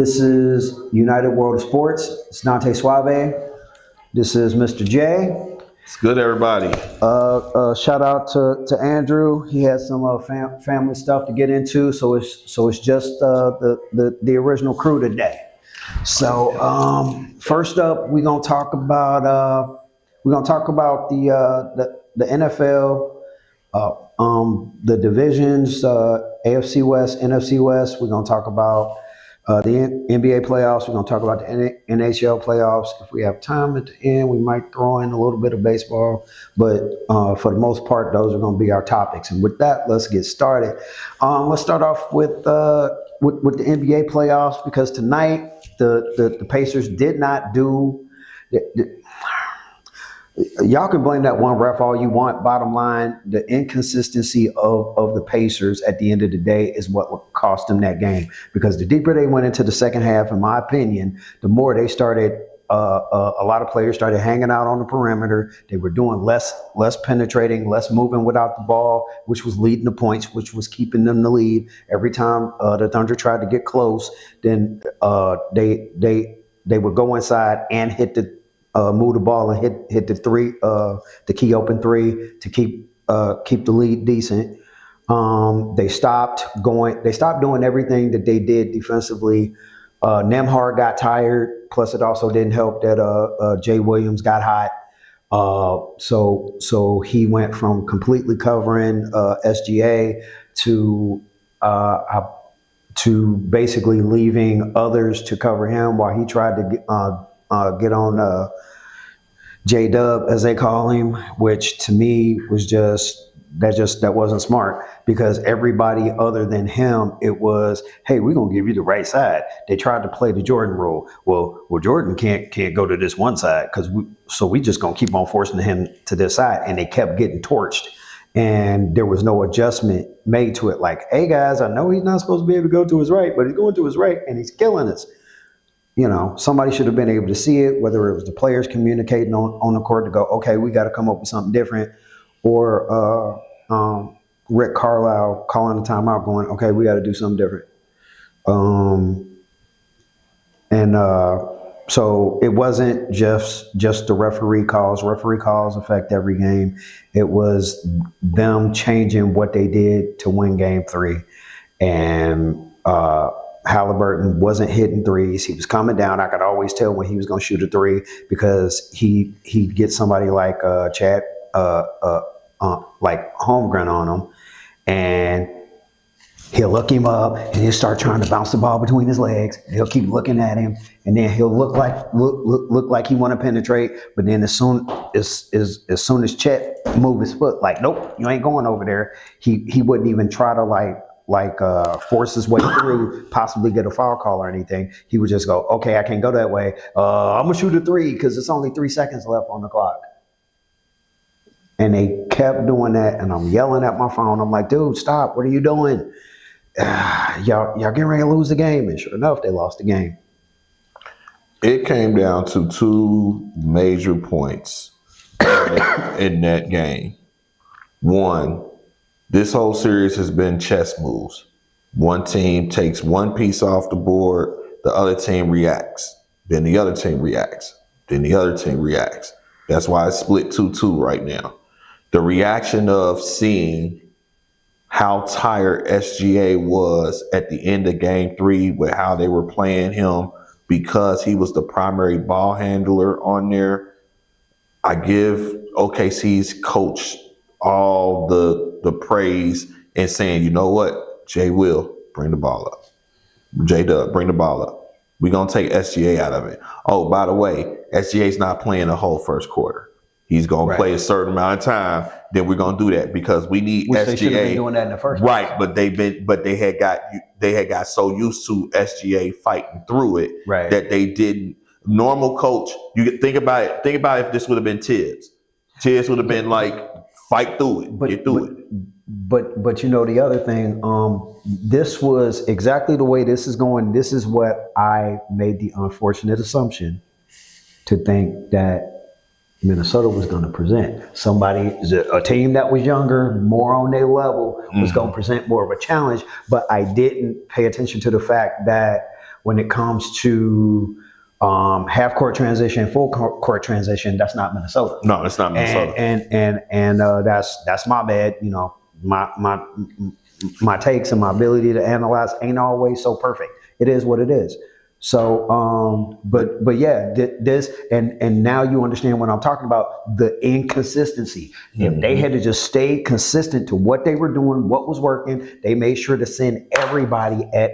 This is United World of Sports. It's Dante Suave. This is Mr. J. It's good, everybody. Shout out to Andrew. He had some family stuff to get into, so it's just the original crew today. So first up, we're gonna talk about the NFL, the divisions, AFC West, NFC West. We're gonna talk about the NBA playoffs. We're going to talk about the NHL playoffs. If we have time at the end, we might throw in a little bit of baseball. But for the most part, those are going to be our topics. And with that, let's get started. Let's start off with the NBA playoffs, because tonight the Pacers did not do. Y'all can blame that one ref all you want. Bottom line, the inconsistency of the Pacers at the end of the day is what cost them that game. Because the deeper they went into the second half, in my opinion, the more they started, a lot of players started hanging out on the perimeter. They were doing less penetrating, less moving without the ball, which was leading to points, which was keeping them the lead. Every time the Thunder tried to get close, then they would go inside and hit move the ball and hit the three, the key open three to keep the lead decent. They stopped doing everything that they did defensively. Nembhard got tired. Plus, it also didn't help that Jay Williams got hot. So he went from completely covering SGA to basically leaving others to cover him while he tried to get on J-Dub, as they call him, which to me was that wasn't smart, because everybody other than him, it was, hey, we're gonna give you the right side. They tried to play the Jordan rule. Well, Jordan can't go to this one side so we just gonna keep on forcing him to this side, and they kept getting torched. And there was no adjustment made to it. Like, hey guys, I know he's not supposed to be able to go to his right, but he's going to his right and he's killing us. You know, somebody should have been able to see it, whether it was the players communicating on the court to go, okay, we got to come up with something different, or Rick Carlisle calling a timeout going, okay, we got to do something different. So it wasn't just the referee calls. Referee calls affect every game. It was them changing what they did to win game 3. And Halliburton wasn't hitting threes. He was coming down. I could always tell when he was going to shoot a 3, because he'd get somebody like Chad, like Holmgren on him, and he'll look him up and he'll start trying to bounce the ball between his legs. He'll keep looking at him, and then he'll look like he want to penetrate. But then as soon as Chet move his foot, like, nope, you ain't going over there. He wouldn't even try to force his way through, possibly get a foul call or anything. He would just go, okay, I can't go that way. I'm gonna shoot a 3 because it's only 3 seconds left on the clock. And they kept doing that, and I'm yelling at my phone. I'm like, dude, stop! What are you doing? Y'all getting ready to lose the game. And sure enough, they lost the game. It came down to 2 major points in that game. One, this whole series has been chess moves. One team takes one piece off the board, the other team reacts. Then the other team reacts. Then the other team reacts. That's why it's split 2-2 right now. The reaction of seeing how tired SGA was at the end of game 3 with how they were playing him, because he was the primary ball handler on there. I give OKC's coach all the praise and saying, you know what, Jay Will, bring the ball up. J-Dub, bring the ball up. We're going to take SGA out of it. Oh, by the way, SGA's not playing the whole first quarter. He's going to play a certain amount of time. Then we're going to do that because we need SGA. They should have been doing that in the first place. Right, but they had got so used to SGA fighting through it that they didn't. Normal coach, you could think about it. Think about if this would have been Tibbs. Tibbs would have been like, fight through it, get through it. But you know, the other thing, this was exactly the way this is going. This is what I made the unfortunate assumption to think that Minnesota was going to present. A team that was younger, more on their level, was going to present more of a challenge. But I didn't pay attention to the fact that when it comes to half court transition, full court transition, that's not Minnesota. No, it's not Minnesota. And that's my bad. You know, my takes and my ability to analyze ain't always so perfect. It is what it is. So, but yeah, this and now you understand what I'm talking about, the inconsistency. If they had to just stay consistent to what they were doing, what was working, they made sure to send everybody at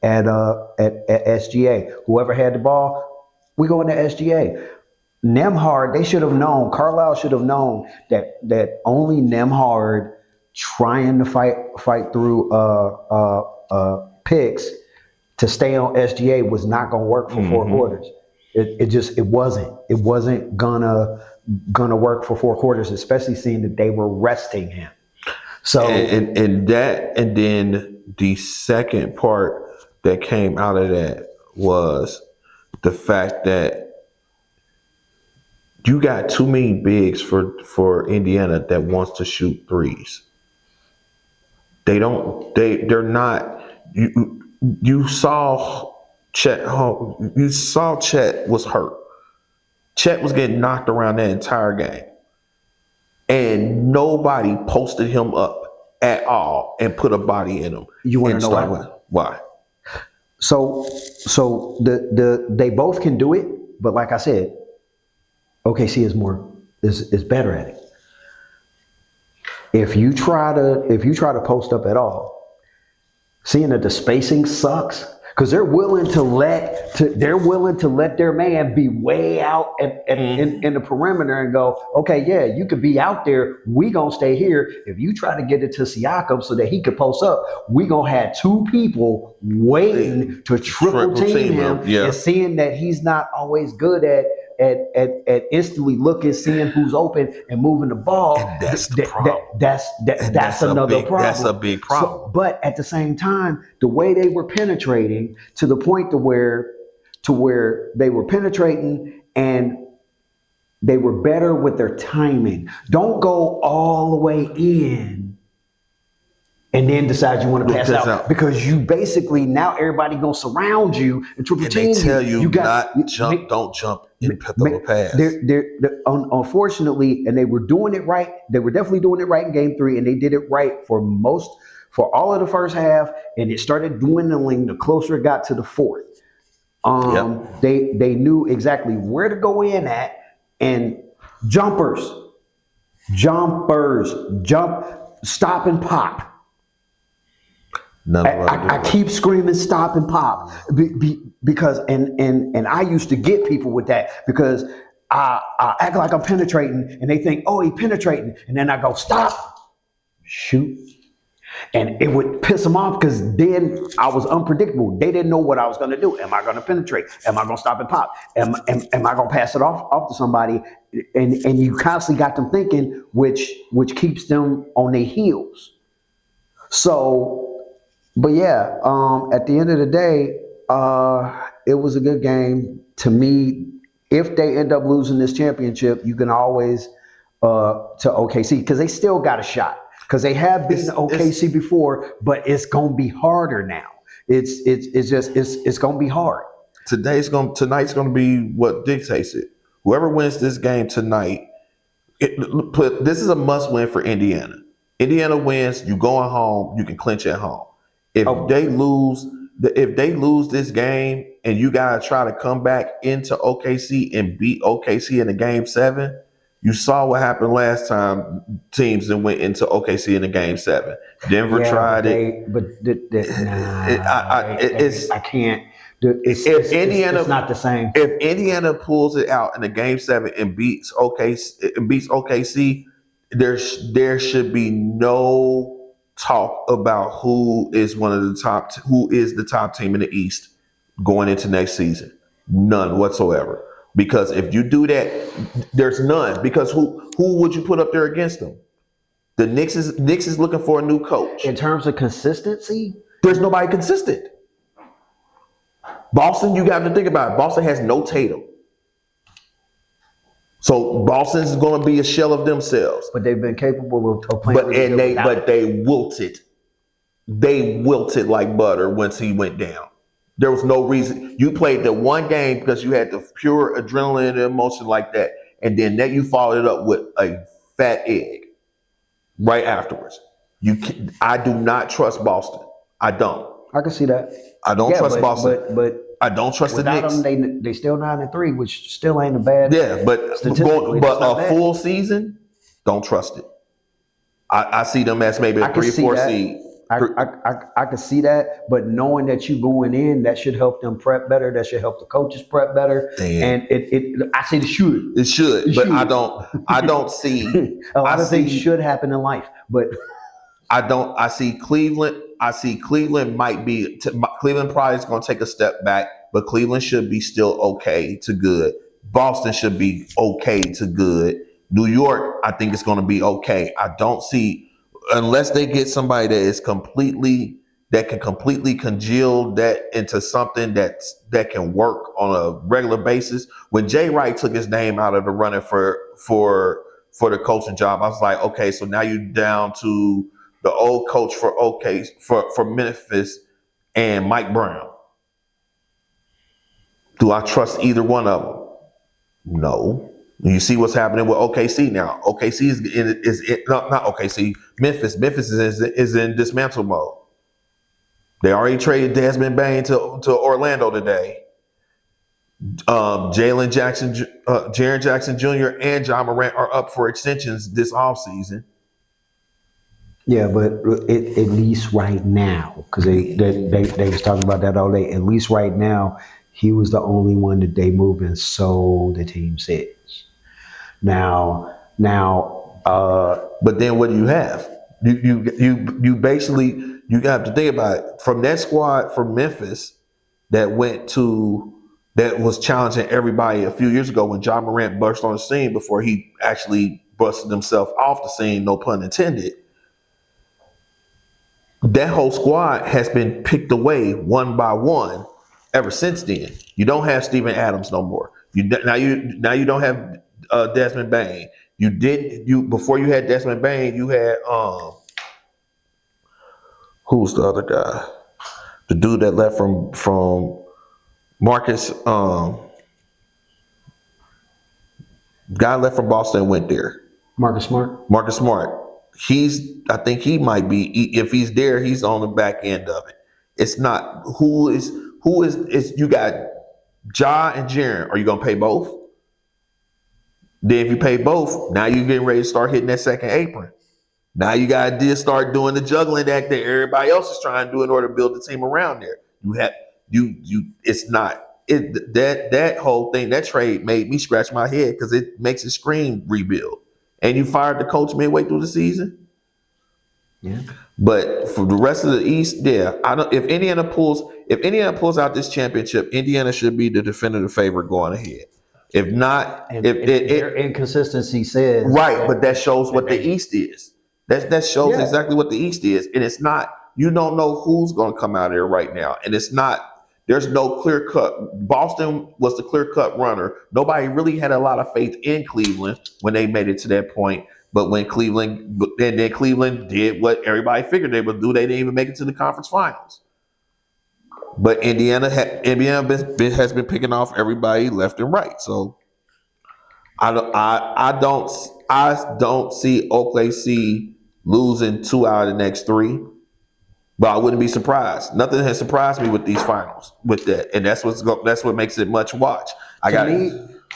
SGA. Whoever had the ball, we go into SGA. Nembhard, they should have known. Carlisle should have known that only Nembhard trying to fight through picks to stay on SGA was not going to work for 4 quarters. It wasn't gonna work for 4 quarters, especially seeing that they were resting him. So and then the second part that came out of that was the fact that you got too many bigs for Indiana that wants to shoot threes. They're not. You saw Chet. You saw Chet was hurt. Chet was getting knocked around that entire game, and nobody posted him up at all and put a body in him. You want to know why? So they both can do it, but like I said, OKC is better at it. If you try to post up at all, seeing that the spacing sucks, because they're willing to let their man be way out in the perimeter and go, okay, yeah, you could be out there. We gonna stay here. If you try to get it to Siakam so that he could post up, we gonna have 2 people waiting to triple team him. Yeah. And seeing that he's not always good at instantly looking, seeing who's open and moving the ball. And that's the problem. That's another problem. That's a big problem. So, but at the same time, the way they were penetrating to the point to where they were penetrating and they were better with their timing. Don't go all the way in and then decide you want to pass out, because you basically, now everybody gonna surround you and triple team. They tell you don't jump in the pass. Unfortunately, and they were doing it right. They were definitely doing it right in game 3, and they did it right for all of the first half, and it started dwindling the closer it got to the 4th. They knew exactly where to go in at, and jumpers, jump, stop and pop. I keep screaming stop and pop because and I used to get people with that, because I act like I'm penetrating and they think, oh, he penetrating, and then I go stop, shoot, and it would piss them off because then I was unpredictable. They didn't know what I was going to do. Am I going to penetrate? Am I going to stop and pop? Am I going to pass it off to somebody? And you constantly got them thinking, which keeps them on their heels. So. But yeah, at the end of the day, it was a good game. To me, if they end up losing this championship, you can always to OKC, because they still got a shot. Because they have beaten OKC before, but it's gonna be harder now. It's gonna be hard. Tonight's gonna be what dictates it. Whoever wins this game tonight, this is a must win for Indiana. Indiana wins, you going home, you can clinch at home. If they lose this game and you gotta try to come back into OKC and beat OKC in the game 7, you saw what happened last time teams that went into OKC in the game 7. Denver tried it, but I can't. It's not the same. If Indiana pulls it out in the game 7 and beats OKC, there should be no talk about who is the top team in the East going into next season. None whatsoever. Because if you do that, there's none. Because who would you put up there against them? The Knicks is looking for a new coach. In terms of consistency, there's nobody consistent. Boston, you got to think about it. Boston has no Tatum. So Boston's going to be a shell of themselves. But they've been capable of playing. But they wilted. They wilted like butter once he went down. There was no reason. You played the one game because you had the pure adrenaline and emotion like that, and then that you followed it up with a fat egg right afterwards. I do not trust Boston. I don't. I can see that. I don't trust Boston. But I don't trust the without Knicks. them, they still 9-3, which still ain't a bad. Yeah, but statistically, but it's not a bad. full season, don't trust it. I see them as maybe a 3 or 4 seed. I could see that, but knowing that you going in, that should help them prep better. That should help the coaches prep better. Damn. And I say it should. It should, It but should. I don't see. A lot of things should happen in life, but I see Cleveland. I see Cleveland might be. Cleveland probably is going to take a step back, but Cleveland should be still okay to good. Boston should be okay to good. New York, I think it's going to be okay. I don't see, unless they get somebody that can completely congeal that into something that can work on a regular basis. When Jay Wright took his name out of the running for the coaching job, I was like, okay, so now you're down to the old coach for Memphis and Mike Brown. Do I trust either one of them? No. You see what's happening with OKC now. OKC not OKC. Memphis. Memphis is in dismantle mode. They already traded Desmond Bain to Orlando today. Jaren Jackson Jr. and John Morant are up for extensions this offseason. yeah, but at least right now, because they was talking about that all day. At least right now, he was the only one that they moved, and so the team says. Now, but then what do you have? You basically, you have to think about it. From that squad from Memphis that was challenging everybody a few years ago when John Morant burst on the scene before he actually busted himself off the scene, no pun intended. That whole squad has been picked away one by one ever since then. You don't have Steven Adams no more. Now you don't have Desmond Bain. Before you had Desmond Bain, you had who's the other guy? The dude that left from Marcus. Guy left from Boston and went there. Marcus Smart. Marcus Smart. I think he might be. If he's there, he's on the back end of it. It's not who is. You got Ja and Jaren. Are you gonna pay both? Then if you pay both, now you're getting ready to start hitting that second apron. Now you got to start doing the juggling act that everybody else is trying to do in order to build the team around there. That whole thing, that trade made me scratch my head because it makes it scream rebuild. And you fired the coach midway through the season. Yeah. But for the rest of the East, yeah, if Indiana pulls out this championship, Indiana should be the definitive favorite going ahead. If not, their inconsistency says right, but that shows what the East is. That shows exactly what the East is, and it's not. You don't know who's going to come out of there right now, and it's not. There's no clear cut. Boston was the clear cut runner. Nobody really had a lot of faith in Cleveland when they made it to that point. But when Cleveland did what everybody figured they would do, they didn't even make it to the conference finals. But Indiana has been picking off everybody left and right. So I don't see OKC losing 2 out of the next 3. But I wouldn't be surprised. Nothing has surprised me with these finals with that, and that's what makes it much watch.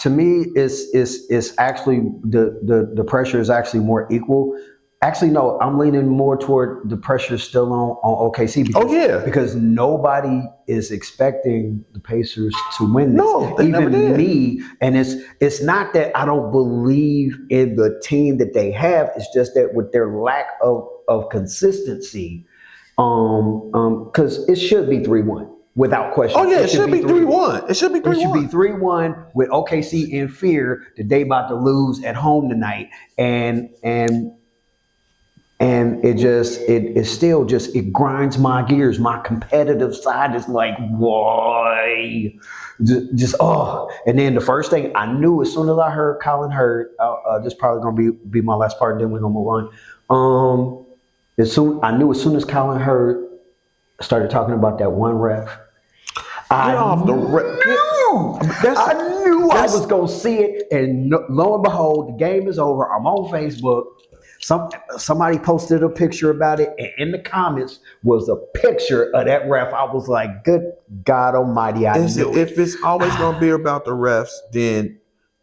To me, it's actually the pressure is actually more equal. Actually, no, I'm leaning more toward the pressure still on OKC because nobody is expecting the Pacers to win this. No, they never did. Me, and it's not that I don't believe in the team that they have. It's just that with their lack of consistency, because it should be 3-1 without question. Oh yeah, it should be 3-1. It should be 3-1. It should be 3-1 with OKC in fear that they about to lose at home tonight, and it still grinds my gears. My competitive side is like, why? And then the first thing I knew as soon as I heard Colin Hurd, this is probably gonna be my last part, and then we're gonna move on. As soon as Colin Hurd started talking about that one ref, Get off the I knew I was gonna see it, and lo and behold, the game is over. I'm on Facebook. Somebody posted a picture about it, and in the comments was a picture of that ref. I was like, "Good God Almighty!" I knew it. If it's always going to be about the refs, then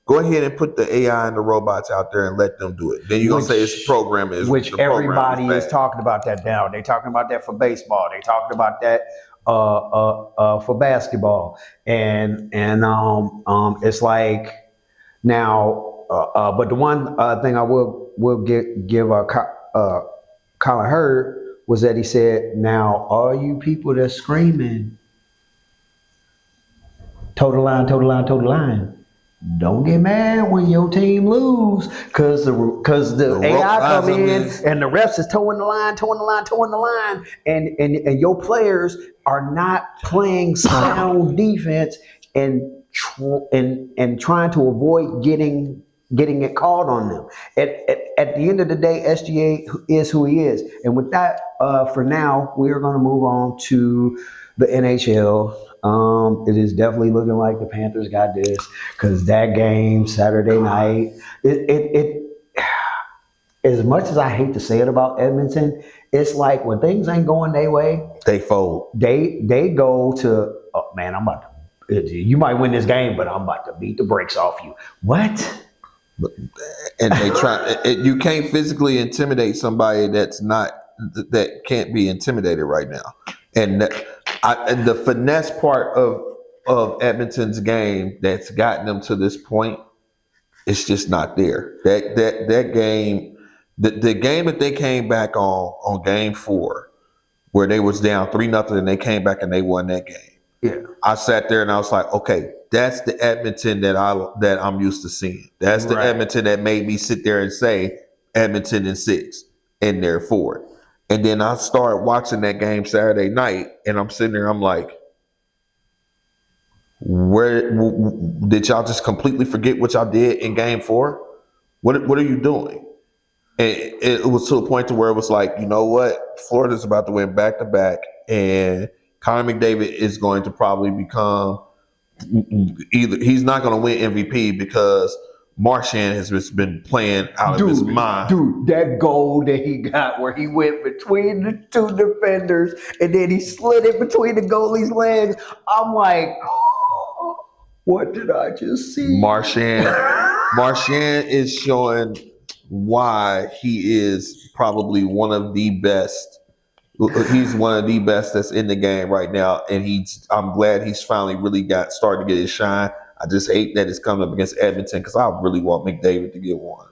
go ahead and put the AI and the robots out there and let them do it. Then you're going to say it's programming. Which everybody is talking about that now. They're talking about that for baseball. They're talking about that for basketball, and it's like now. But the one thing I will give Colin Hurd was that he said, "Now all you people that's screaming, total line, total line, total line." Don't get mad when your team lose, cause the AI come in and the refs is towing the line, and your players are not playing sound defense and trying to avoid getting it called on them. At the end of the day, SGA is who he is, and with that, for now, we are going to move on to the NHL. It is definitely looking like the Panthers got this, because that game Saturday night, it as much as I hate to say it about Edmonton, it's like when things ain't going their way, they fold. They go to, oh man, I'm about to, you might win this game, but I'm about to beat the brakes off you. What? And they try. You can't physically intimidate somebody that can't be intimidated right now. And the finesse part of Edmonton's game that's gotten them to this point, it's just not there. That game, the game that they came back on game 4, where they was down 3-0 and they came back and they won that game. Yeah, I sat there and I was like, okay, that's the Edmonton that I'm used to seeing. That's the Edmonton that made me sit there and say Edmonton in 6 and they're 4. And then I started watching that game Saturday night, and I'm sitting there, I'm like, where did y'all just completely forget what y'all did in game 4? What are you doing? And it was to a point to where it was like, you know what? Florida's about to win back-to-back, and Connor McDavid is going to probably become he's not going to win MVP because Marchand has just been playing out of his mind. Dude, that goal that he got where he went between the 2 defenders and then he slid it between the goalie's legs. I'm like, oh, what did I just see? Marchand is showing why he is probably one of the best. He's one of the best that's in the game right now, and I'm glad he's finally really started to get his shine. I just hate that it's coming up against Edmonton, because I really want McDavid to get one.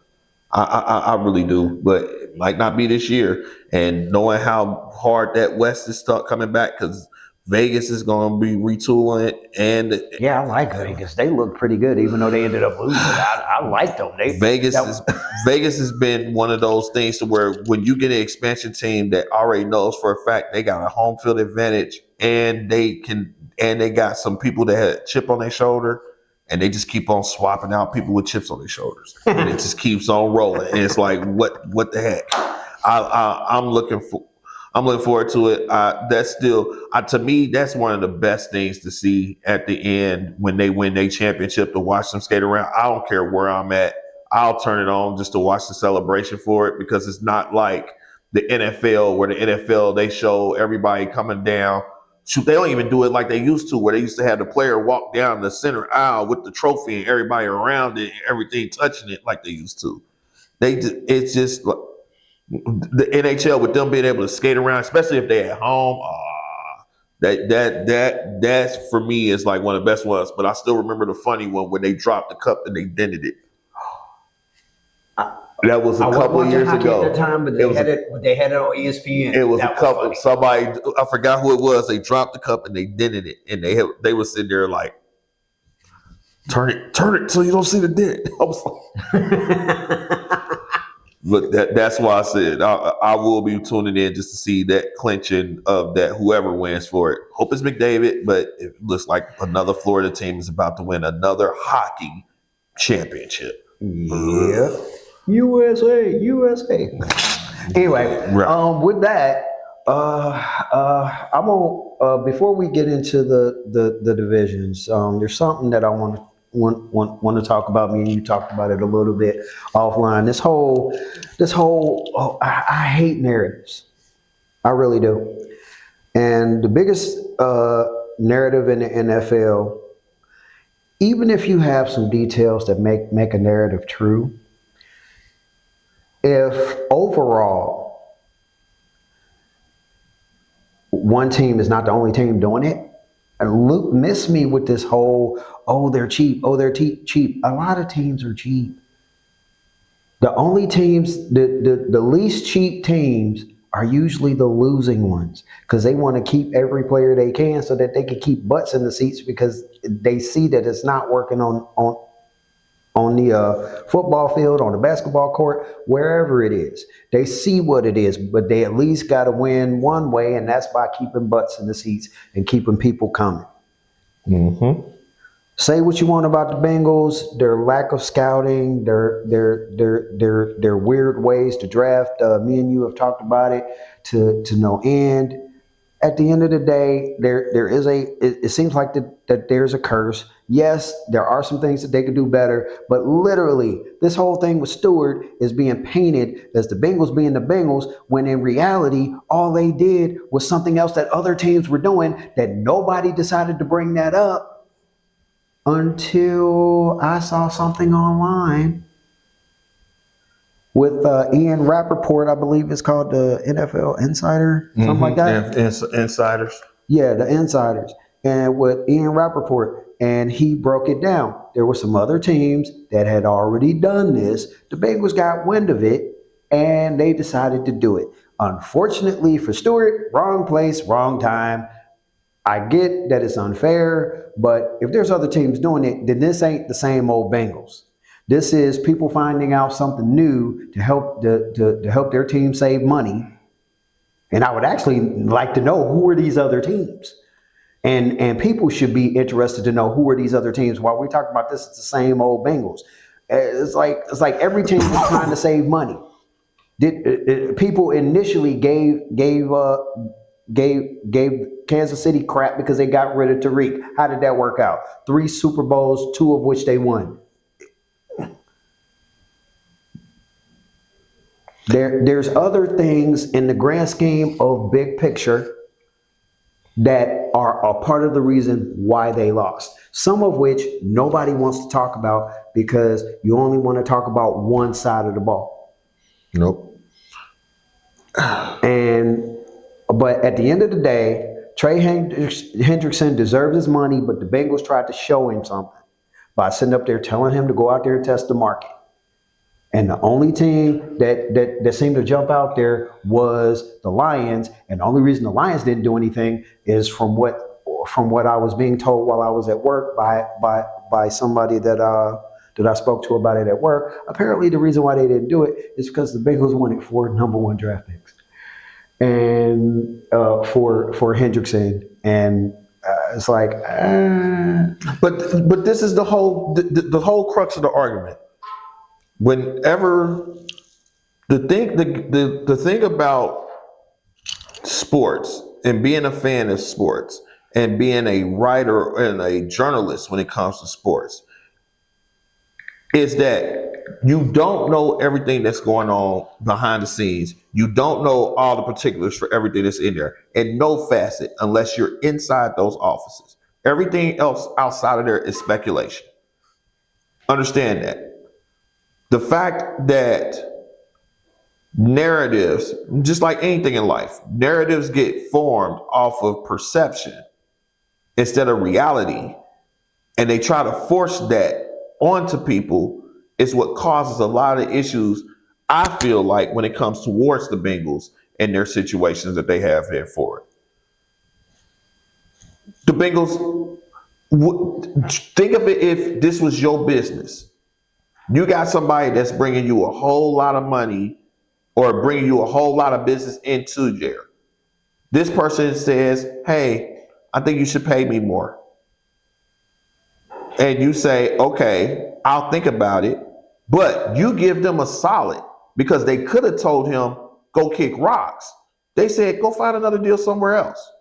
I really do, but it might not be this year. And knowing how hard that West is stuck coming back, because Vegas is going to be retooling it. And yeah, I like Vegas. They look pretty good, even though they ended up losing. I like them. Vegas has been one of those things to where when you get an expansion team that already knows for a fact they got a home field advantage, and they got some people that had a chip on their shoulder, and they just keep on swapping out people with chips on their shoulders, and it just keeps on rolling. And it's like, what the heck? I'm looking forward to it. That's still, to me, that's one of the best things to see at the end when they win their championship, to watch them skate around. I don't care where I'm at. I'll turn it on just to watch the celebration for it, because it's not like the NFL, where the NFL, they show everybody coming down. Shoot, they don't even do it like they used to, where they used to have the player walk down the center aisle with the trophy and everybody around it and everything touching it like they used to. It's just like the NHL, with them being able to skate around, especially if they're at home. That's for me is like one of the best ones. But I still remember the funny one when they dropped the cup and they dented it. That was a couple of years ago. At the time, but they had it on ESPN. It was a couple. Somebody, I forgot who it was. They dropped the cup and they dented it, and they were sitting there like, turn it so you don't see the dent. I was like, look, that's why I said I will be tuning in just to see that clinching of that, whoever wins for it. Hope it's McDavid, but it looks like another Florida team is about to win another hockey championship. Yeah. USA. Anyway, right. With that, I'm on. Before we get into the divisions, there's something that I want to talk about. Me and you talked about it a little bit offline. This whole. Oh, I hate narratives. I really do. And the biggest narrative in the NFL, even if you have some details that make a narrative true, if overall one team is not the only team doing it, and Luke missed me with this whole, oh, they're cheap, oh, they're cheap. A lot of teams are cheap. The only teams, the least cheap teams are usually the losing ones because they want to keep every player they can so that they can keep butts in the seats because they see that it's not working on the football field, on the basketball court, wherever it is. They see what it is, but they at least got to win one way, and that's by keeping butts in the seats and keeping people coming. Mm-hmm. Say what you want about the Bengals, their lack of scouting, their weird ways to draft. Me and you have talked about it to no end. At the end of the day, it seems like that there's a curse. Yes, there are some things that they could do better, but literally, this whole thing with Stewart is being painted as the Bengals being the Bengals, when in reality, all they did was something else that other teams were doing that nobody decided to bring that up until I saw something online with Ian Rappaport, I believe it's called the NFL Insider, something like that. Insiders. Yeah, the Insiders. And with Ian Rappaport, and he broke it down. There were some other teams that had already done this. The Bengals got wind of it, and they decided to do it. Unfortunately for Stewart, wrong place, wrong time. I get that it's unfair, but if there's other teams doing it, then this ain't the same old Bengals. This is people finding out something new to help to help their team save money. And I would actually like to know who are these other teams. And people should be interested to know who are these other teams. While we talk about this, it's the same old Bengals. It's like every team is trying to save money. People initially gave Kansas City crap because they got rid of Tariq. How did that work out? 3 Super Bowls, 2 of which they won. There's other things in the grand scheme of big picture that are a part of the reason why they lost. Some of which nobody wants to talk about because you only want to talk about one side of the ball. Nope. But at the end of the day, Trey Hendrickson deserved his money, but the Bengals tried to show him something by sitting up there telling him to go out there and test the market. And the only team that seemed to jump out there was the Lions. And the only reason the Lions didn't do anything is from what I was being told while I was at work by somebody that I spoke to about it at work. Apparently, the reason why they didn't do it is because the Bengals wanted 4 number 1 draft picks, and for Hendrickson, and it's like, But this is the whole crux of the argument. Whenever the thing about sports and being a fan of sports and being a writer and a journalist when it comes to sports is that you don't know everything that's going on behind the scenes. You don't know all the particulars for everything that's in there, and no facet unless you're inside those offices. Everything else outside of there is speculation. Understand that. The fact that narratives, just like anything in life, narratives get formed off of perception instead of reality, and they try to force that onto people is what causes a lot of issues, I feel like, when it comes towards the Bengals and their situations that they have there for it. The Bengals, think of it if this was your business. You got somebody that's bringing you a whole lot of money or bringing you a whole lot of business into there. This person says, hey, I think you should pay me more. And you say, okay, I'll think about it. But you give them a solid because they could have told him, go kick rocks. They said, go find another deal somewhere else.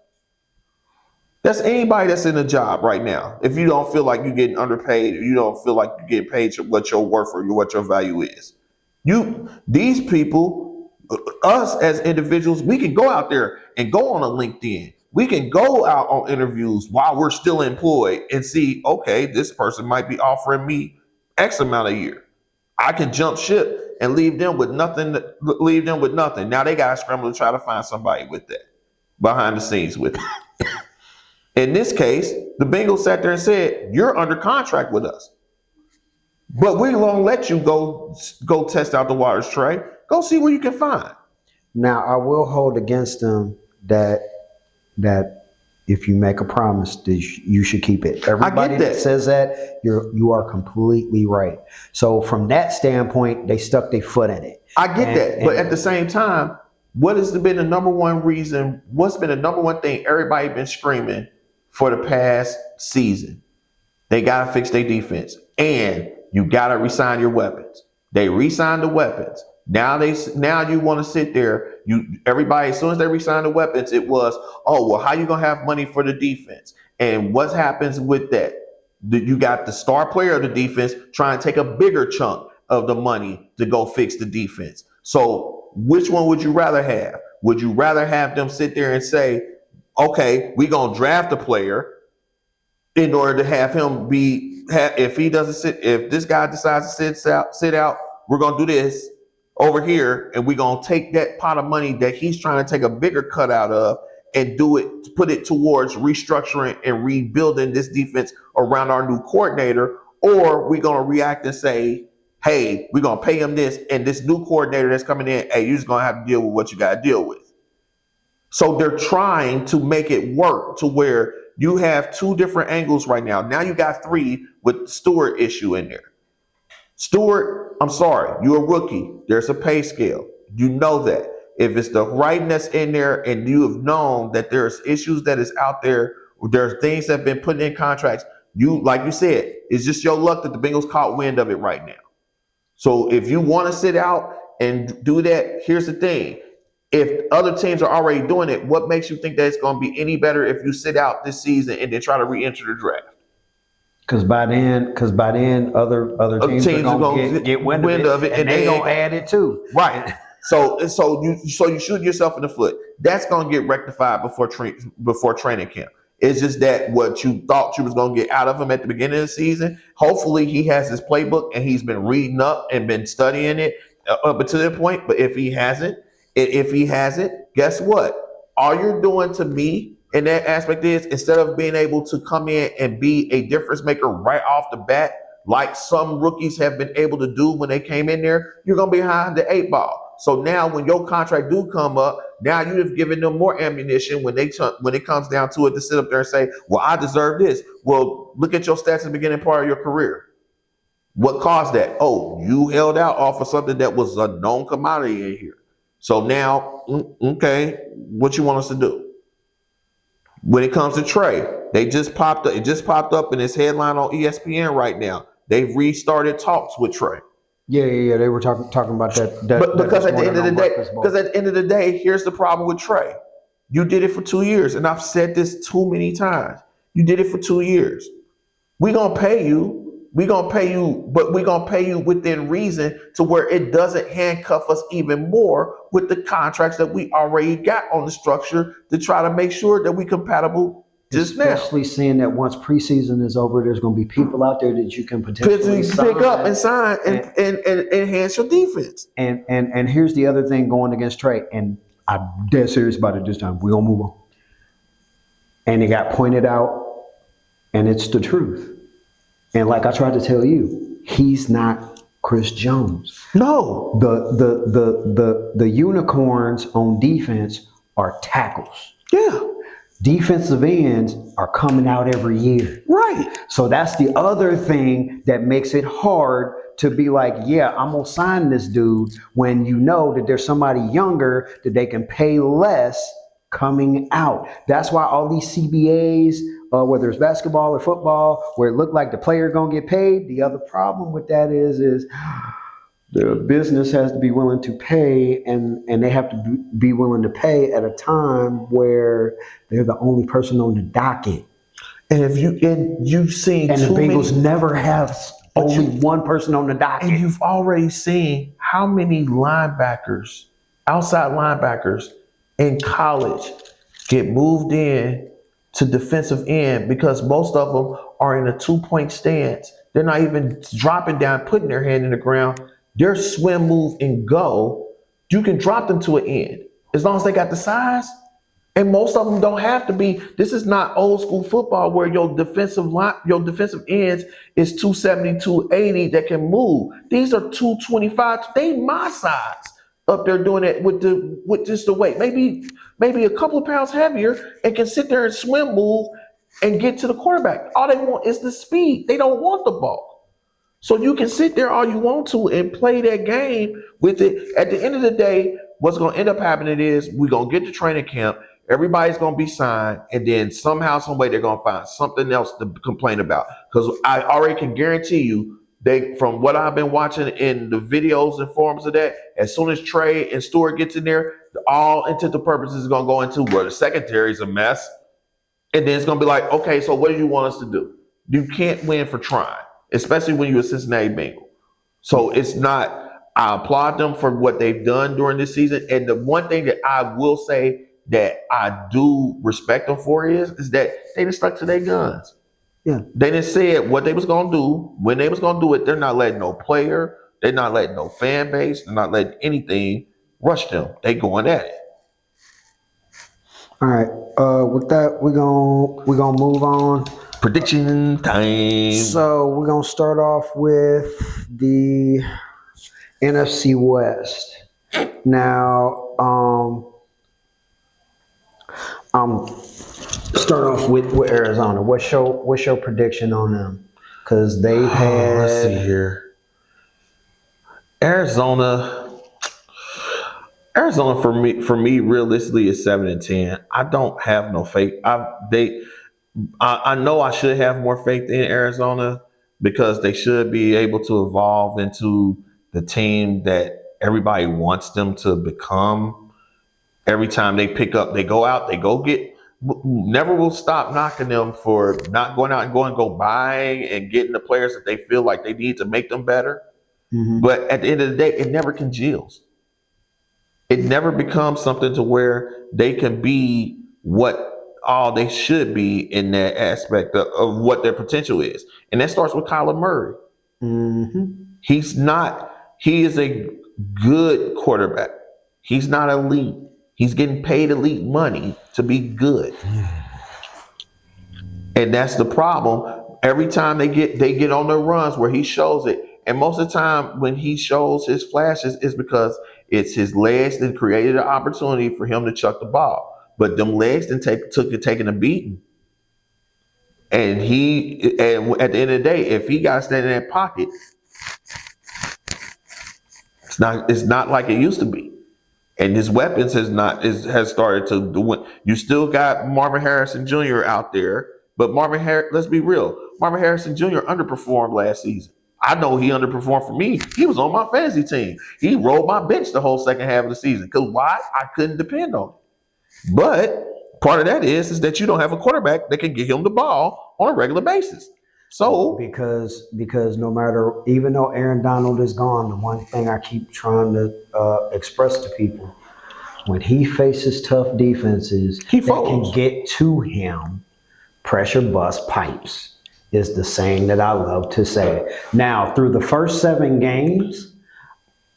That's anybody that's in a job right now. If you don't feel like you're getting underpaid, or you don't feel like you're getting paid what your worth or what your value is. These people, us as individuals, we can go out there and go on a LinkedIn. We can go out on interviews while we're still employed and see, okay, this person might be offering me X amount a year. I can jump ship and leave them with nothing. Now they got to scramble to try to find somebody with that behind the scenes with it. In this case, the Bengals sat there and said, you're under contract with us. But we're going to let you go test out the waters, Trey. Go see what you can find. Now, I will hold against them that if you make a promise, you should keep it. Everybody that says that, you are completely right. So from that standpoint, they stuck their foot in it. I get that. But at the same time, what has been the number one reason? What's been the number one thing everybody been screaming for the past season? They got to fix their defense. And you got to re-sign your weapons. They re-signed the weapons. Now you want to sit there. Everybody, as soon as they re-signed the weapons, it was, oh, well, how you going to have money for the defense? And what happens with that? You got the star player of the defense trying to take a bigger chunk of the money to go fix the defense. So which one would you rather have? Would you rather have them sit there and say, okay, we're going to draft a player in order to have him if this guy decides to sit out, we're going to do this over here, and we're going to take that pot of money that he's trying to take a bigger cut out of and put it towards restructuring and rebuilding this defense around our new coordinator, or we're going to react and say, hey, we're going to pay him this, and this new coordinator that's coming in, hey, you're just going to have to deal with what you got to deal with. So they're trying to make it work to where you have two different angles right now. Now you got three with the Stewart issue in there. Stewart, I'm sorry, you're a rookie. There's a pay scale. You know that. If it's the writing that's in there and you have known that there's issues that is out there, there's things that have been put in contracts, like you said, it's just your luck that the Bengals caught wind of it right now. So if you want to sit out and do that, here's the thing. If other teams are already doing it, what makes you think that it's going to be any better if you sit out this season and then try to re-enter the draft? Because by then, other teams are going to get wind of it, and they're going to add it too. Right. So you shoot yourself in the foot. That's going to get rectified before training camp. It's just that what you thought you was going to get out of him at the beginning of the season, hopefully he has his playbook and he's been reading up and been studying it up to that point. But if he hasn't, guess what? All you're doing to me in that aspect is, instead of being able to come in and be a difference maker right off the bat, like some rookies have been able to do when they came in there, you're going to be behind the 8 ball. So now when your contract do come up, now you have given them more ammunition when it comes down to it to sit up there and say, well, I deserve this. Well, look at your stats in the beginning part of your career. What caused that? Oh, you held out off of something that was a known commodity in here. So now, okay, what you want us to do? When it comes to Trey, it just popped up in this headline on ESPN right now. They've restarted talks with Trey. Yeah. They were talking about that. But because at the end of the day, here's the problem with Trey. You did it for 2 years, and I've said this too many times. You did it for 2 years. We're gonna pay you. We're gonna pay you, but we're gonna pay you within reason to where it doesn't handcuff us even more with the contracts that we already got on the structure to try to make sure that we're compatible. Especially seeing that once preseason is over, there's going to be people out there that you can potentially pick up and sign and enhance your defense. And here's the other thing going against Trey, and I'm dead serious about it this time. We're going to move on. And it got pointed out, and it's the truth. And like I tried to tell you, he's not Chris Jones. No. The unicorns on defense are tackles. Yeah. Defensive ends are coming out every year. Right. So that's the other thing that makes it hard to be like, yeah, I'm going to sign this dude when you know that there's somebody younger that they can pay less coming out. That's why all these CBAs, whether it's basketball or football, where it looked like the player going to get paid. The other problem with that is the business has to be willing to pay, and they have to be willing to pay at a time where they're the only person on the docket. And if you've seen And the too Bengals many, never have only one person on the docket. and you've already seen how many linebackers, outside linebackers in college get moved in to defensive end because most of them are in a 2-point stance. They're not even dropping down, putting their hand in the ground. Their swim, move, and go, you can drop them to an end as long as they got the size. And most of them don't have to be. This is not old school football where your defensive ends is 270, 280 that can move. These are 225. They my size up there doing it with just the weight. Maybe a couple of pounds heavier and can sit there and swim, move, and get to the quarterback. All they want is the speed. They don't want the ball. So you can sit there all you want to and play that game with it. At the end of the day, what's going to end up happening is we're going to get to training camp. Everybody's going to be signed. And then somehow, some way, they're going to find something else to complain about. Because I already can guarantee you, from what I've been watching in the videos and forums of that, as soon as Trey and Stewart gets in there, all intent and purposes is going to go into where the secondary is a mess. And then it's going to be like, okay, so what do you want us to do? You can't win for trying, especially when you're a Cincinnati Bengal. So it's not, I applaud them for what they've done during this season. And the one thing that I will say that I do respect them for is that they just stuck to their guns. Yeah. They didn't say what they was going to do, when they was going to do it. They're not letting no player, they're not letting no fan base, they're not letting anything rush them. They going at it. All right. With that, we're gonna move on. Prediction time. So we're gonna start off with the NFC West. Now, start off with Arizona. What's your prediction on them? Because they've had. Let's see here. Arizona for me realistically is 7-10. I don't have no faith. I know I should have more faith in Arizona because they should be able to evolve into the team that everybody wants them to become. Every time they pick up, they go out, they go get. Never will stop knocking them for not going out and go buying and getting the players that they feel like they need to make them better. Mm-hmm. But at the end of the day, it never congeals. It never becomes something to where they can be what all they should be in that aspect of what their potential is. And that starts with Kyler Murray. Mm-hmm. He is a good quarterback. He's not elite. He's getting paid elite money to be good. And that's the problem. Every time they get on their runs where he shows it. And most of the time when he shows his flashes is because it's his legs that created an opportunity for him to chuck the ball. But them legs taking a beating. And at the end of the day, if he got to stand in that pocket, it's not like it used to be. And his weapons has started to do. You still got Marvin Harrison Jr. out there, but let's be real. Marvin Harrison Jr. underperformed last season. I know he underperformed for me. He was on my fantasy team. He rolled my bench the whole second half of the season. Because why? I couldn't depend on him. But part of that is that you don't have a quarterback that can get him the ball on a regular basis. So because no matter, even though Aaron Donald is gone, the one thing I keep trying to express to people, when he faces tough defenses that can get to him, pressure bust pipes is the saying that I love to say. Now, through the first 7 games,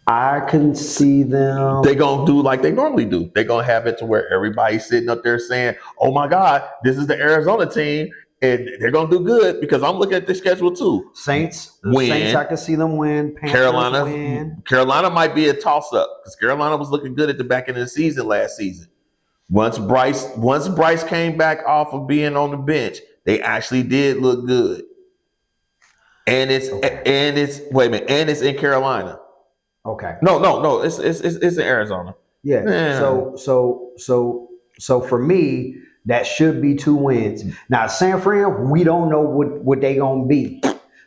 I can see them. They're going to do like they normally do. They're going to have it to where everybody's sitting up there saying, oh my God, this is the Arizona team. And they're going to do good because I'm looking at the schedule too. Saints, I can see them win. Panthers win. Carolina might be a toss-up because Carolina was looking good at the back end of the season last season. Once Bryce came back off of being on the bench, they actually did look good. And it's in Carolina. Okay. No. It's in Arizona. Yeah. Man. So for me, that should be 2 wins. Now, San Fran, we don't know what they gonna be.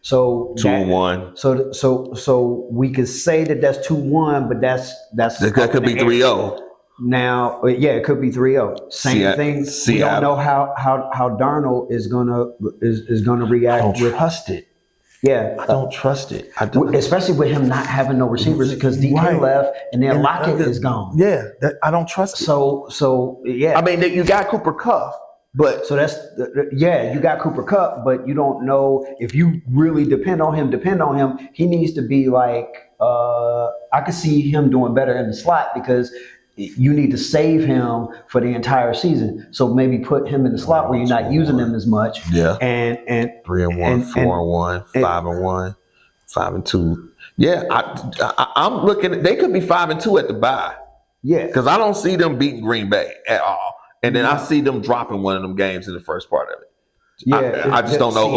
So 2-1. So we could say that that's 2-1, but that's That could be 3-0. Now, yeah, it could be 3-0. Same thing. We don't know how Darnold is gonna react. I don't trust it. Yeah, I don't trust it. I don't. especially with him not having no receivers because DK left and then Lockett is gone. Yeah, I don't trust it. So yeah. I mean, you got Cooper Kupp, but So that's you got Cooper Kupp, but you don't know if you really depend on him. He needs to be like I could see him doing better in the slot because you need to save him for the entire season. So maybe put him in the slot where you're not using him as much. Yeah. And 3-1, 4-1, 5-1, 5-2. Yeah, I'm looking. They could be 5-2 at the bye. Yeah, because I don't see them beating Green Bay at all, and then I see them dropping one of them games in the first part of it. Yeah, I just don't know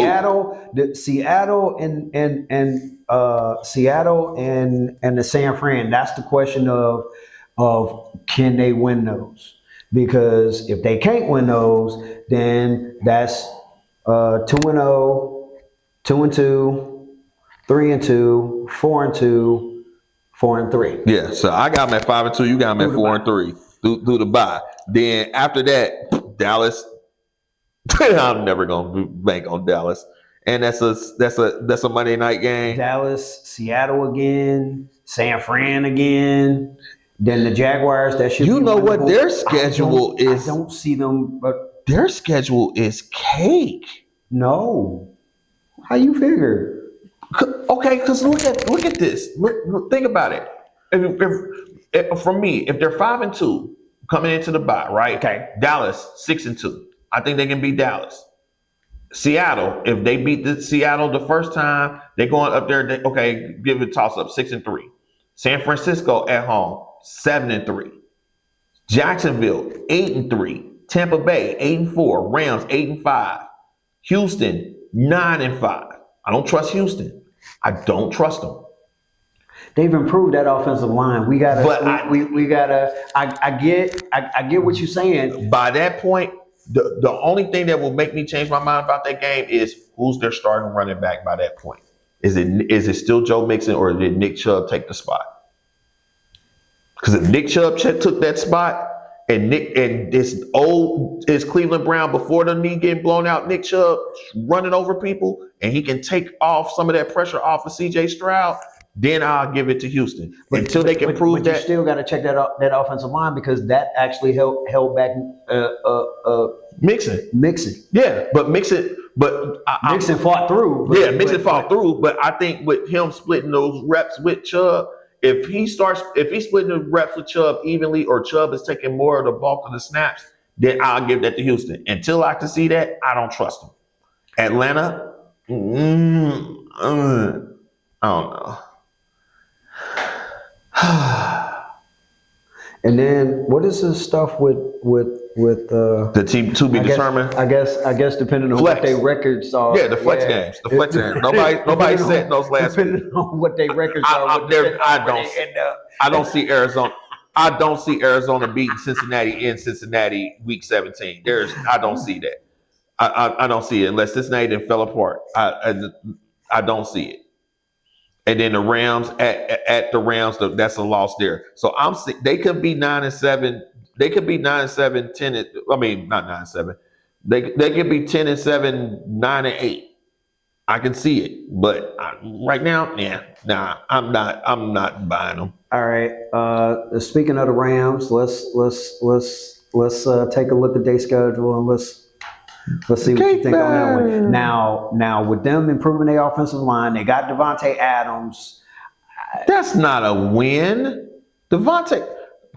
Seattle and the San Fran. That's the question of can they win those? Because if they can't win those, then that's 2-0, 2-2, 3-2, 4-2, 4-3. Yeah, so I got them at 5-2. You got them at 4-3 through the bye. Then after that, Dallas. I'm never gonna bank on Dallas, and that's a Monday night game. Dallas, Seattle again, San Fran again. Then the Jaguars. That should. You be know winnable. what their schedule is? I don't see them, but their schedule is cake. No, how you figure? Okay, because look at this. Think about it. If for me, if they're 5-2 coming into the bye, right? Okay. Dallas 6-2. I think they can beat Dallas. Seattle, if they beat Seattle the first time, they're going up there. Give it a toss up 6-3. San Francisco at home 7-3. Jacksonville 8-3. Tampa Bay 8-4. Rams 8-5. Houston 9-5. I don't trust Houston. I don't trust them. They've improved that offensive line. We gotta. But we gotta. I get what you're saying. By that point, the only thing that will make me change my mind about that game is who's their starting running back by that point. Is it still Joe Mixon or did Nick Chubb take the spot? Because if Nick Chubb took that spot and this Cleveland Brown before the knee getting blown out, Nick Chubb running over people and he can take off some of that pressure off of CJ Stroud, then I'll give it to Houston. Until they can prove that. You still got to check that offensive line because that actually held back Mixon. Yeah, but Mixon fought through. Mixon fought through. But I think with him splitting those reps with Chubb, if he's splitting the reps with Chubb evenly, or Chubb is taking more of the bulk of the snaps, then I'll give that to Houston. Until I can see that, I don't trust him. Atlanta, I don't know. And then what is this stuff with the team to be determined? I guess depending on what their records are. Yeah, the flex games. The flex games. Nobody set those last. Depending on what their records are. I don't see Arizona. I don't see Arizona beating Cincinnati in Cincinnati week 17. I don't see that. I don't see it unless Cincinnati then fell apart. I don't see it. And then the Rams at the Rams, that's a loss there. So they could be 9-7. They could be 9-7, 10. I mean, not 9-7. They could be 10-7, 9-8. I can see it, but right now, I'm not buying them. All right. Speaking of the Rams, let's take a look at their schedule and let's see what you think on that one. Now, with them improving their offensive line, they got Devontae Adams. That's not a win. Devontae,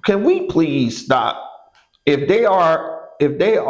can we please stop? If they are they're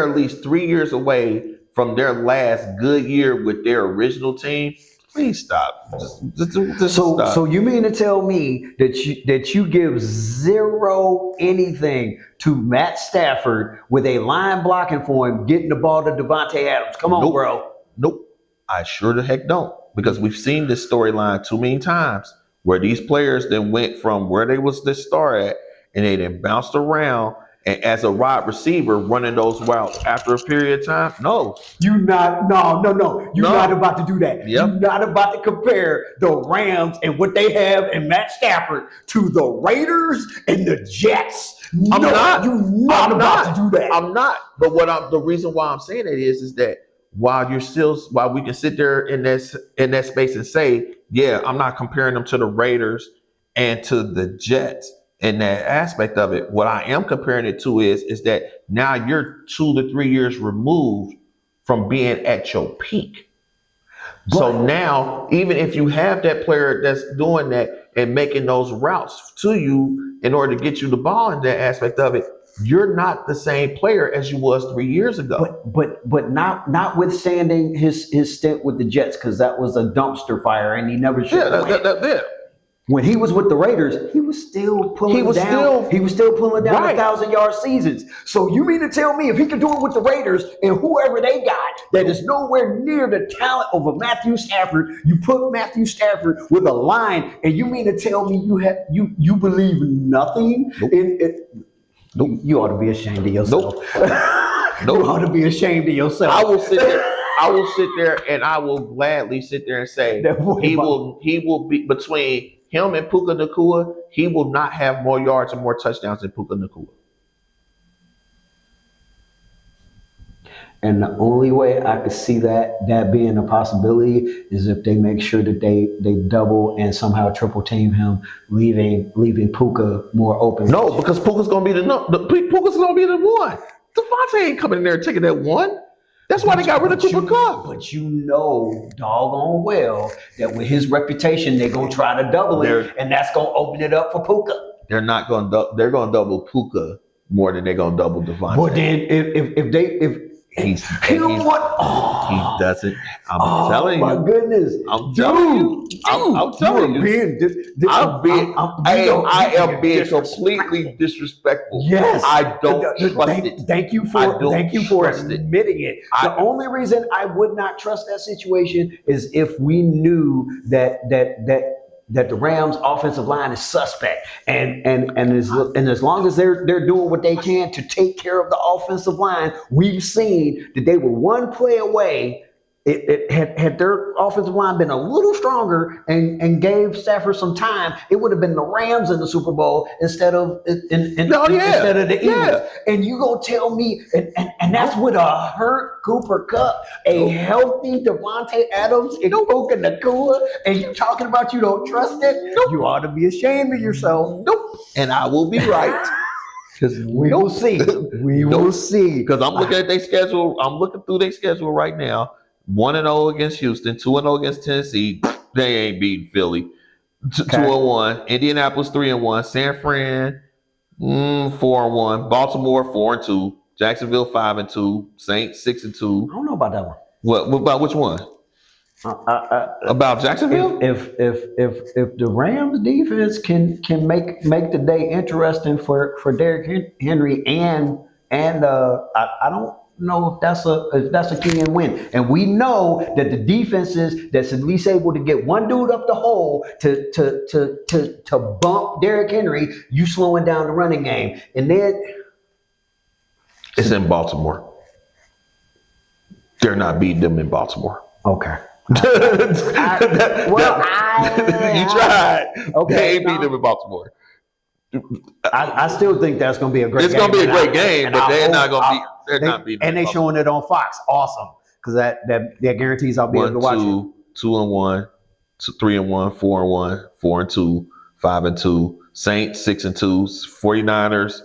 at least 3 years away from their last good year with their original team, please stop. Just stop. So you mean to tell me that you give zero anything to Matt Stafford with a line blocking for him, getting the ball to Devontae Adams? Come on, bro. Nope. I sure the heck don't. Because we've seen this storyline too many times where these players then went from where they was the star at and they then bounced around And as a wide receiver running those routes after a period of time, no. You're not about to do that. Yep. You're not about to compare the Rams and what they have and Matt Stafford to the Raiders and the Jets. I'm not. You're not about to do that. I'm not. But the reason why I'm saying it is that while we can sit there in that space and say, yeah, I'm not comparing them to the Raiders and to the Jets in that aspect of it. What I am comparing it to is that now you're 2 to 3 years removed from being at your peak. So now, even if you have that player that's doing that and making those routes to you in order to get you the ball in that aspect of it, you're not the same player as you was 3 years ago. But notwithstanding his stint with the Jets, because that was a dumpster fire and he never should have went. When he was with the Raiders, he was still pulling down 1,000-yard seasons. So you mean to tell me if he could do it with the Raiders and whoever they got that is nowhere near the talent of a Matthew Stafford, you put Matthew Stafford with a line, and you mean to tell me you believe nothing in it? Nope. You ought to be ashamed of yourself. Nope. You ought to be ashamed of yourself. I will sit there and I will gladly sit there and say he will be between him and Puka Nacua, he will not have more yards and more touchdowns than Puka Nacua. And the only way I could see that being a possibility is if they make sure that they double and somehow triple team him, leaving Puka more open. No, because Puka's gonna be the one. Devontae ain't coming in there taking that one. That's why they got rid of Cooper Kupp. But you know doggone well that with his reputation, they're going to try to double it, and that's going to open it up for Puka. They're not going to they're going to double Puka more than they're going to double Devontae. But then he doesn't. I'm telling you. My goodness. I'm telling you. I'm telling you. I am being completely disrespectful. Yes. I don't trust it. Thank you for admitting it. The only reason I would not trust that situation is if we knew that the Rams' offensive line is suspect, and as long as they're doing what they can to take care of the offensive line, we've seen that they were one play away. Had their offensive line been a little stronger and gave Stafford some time, it would have been the Rams in the Super Bowl instead of the Eagles. Yeah. And you gonna tell me, and that's with a hurt Cooper Kupp, a healthy Devontae Adams, and Puka Nacua, and you talking about you don't trust it? Nope. You ought to be ashamed of yourself. Nope. And I will be right. Because we will see. We will see. Because I'm looking at their schedule. I'm looking through their schedule right now. 1-0 against Houston, 2-0 against Tennessee. They ain't beating Philly. 2-1. Indianapolis 3-1. San Fran 4-1. Baltimore 4-2. Jacksonville 5-2. Saints 6-2. I don't know about that one. What about which one? About Jacksonville? If the Rams defense can make the day interesting for Derrick Henry and I don't know if that's a key and win. And we know that the defenses that's at least able to get one dude up the hole to bump Derrick Henry, you slowing down the running game. And then it's in Baltimore. They're not beating them in Baltimore. Okay. You tried. Okay. They ain't beating them in Baltimore. I still think that's going to be a great game. It's going to be a great game, but they're not going to be. They're not beating. And they're showing it on Fox. Awesome, because that guarantees I'll be able to watch it. 2-1, 3-1, 4-1, 4-2, 5-2. Saints 6-2. 49ers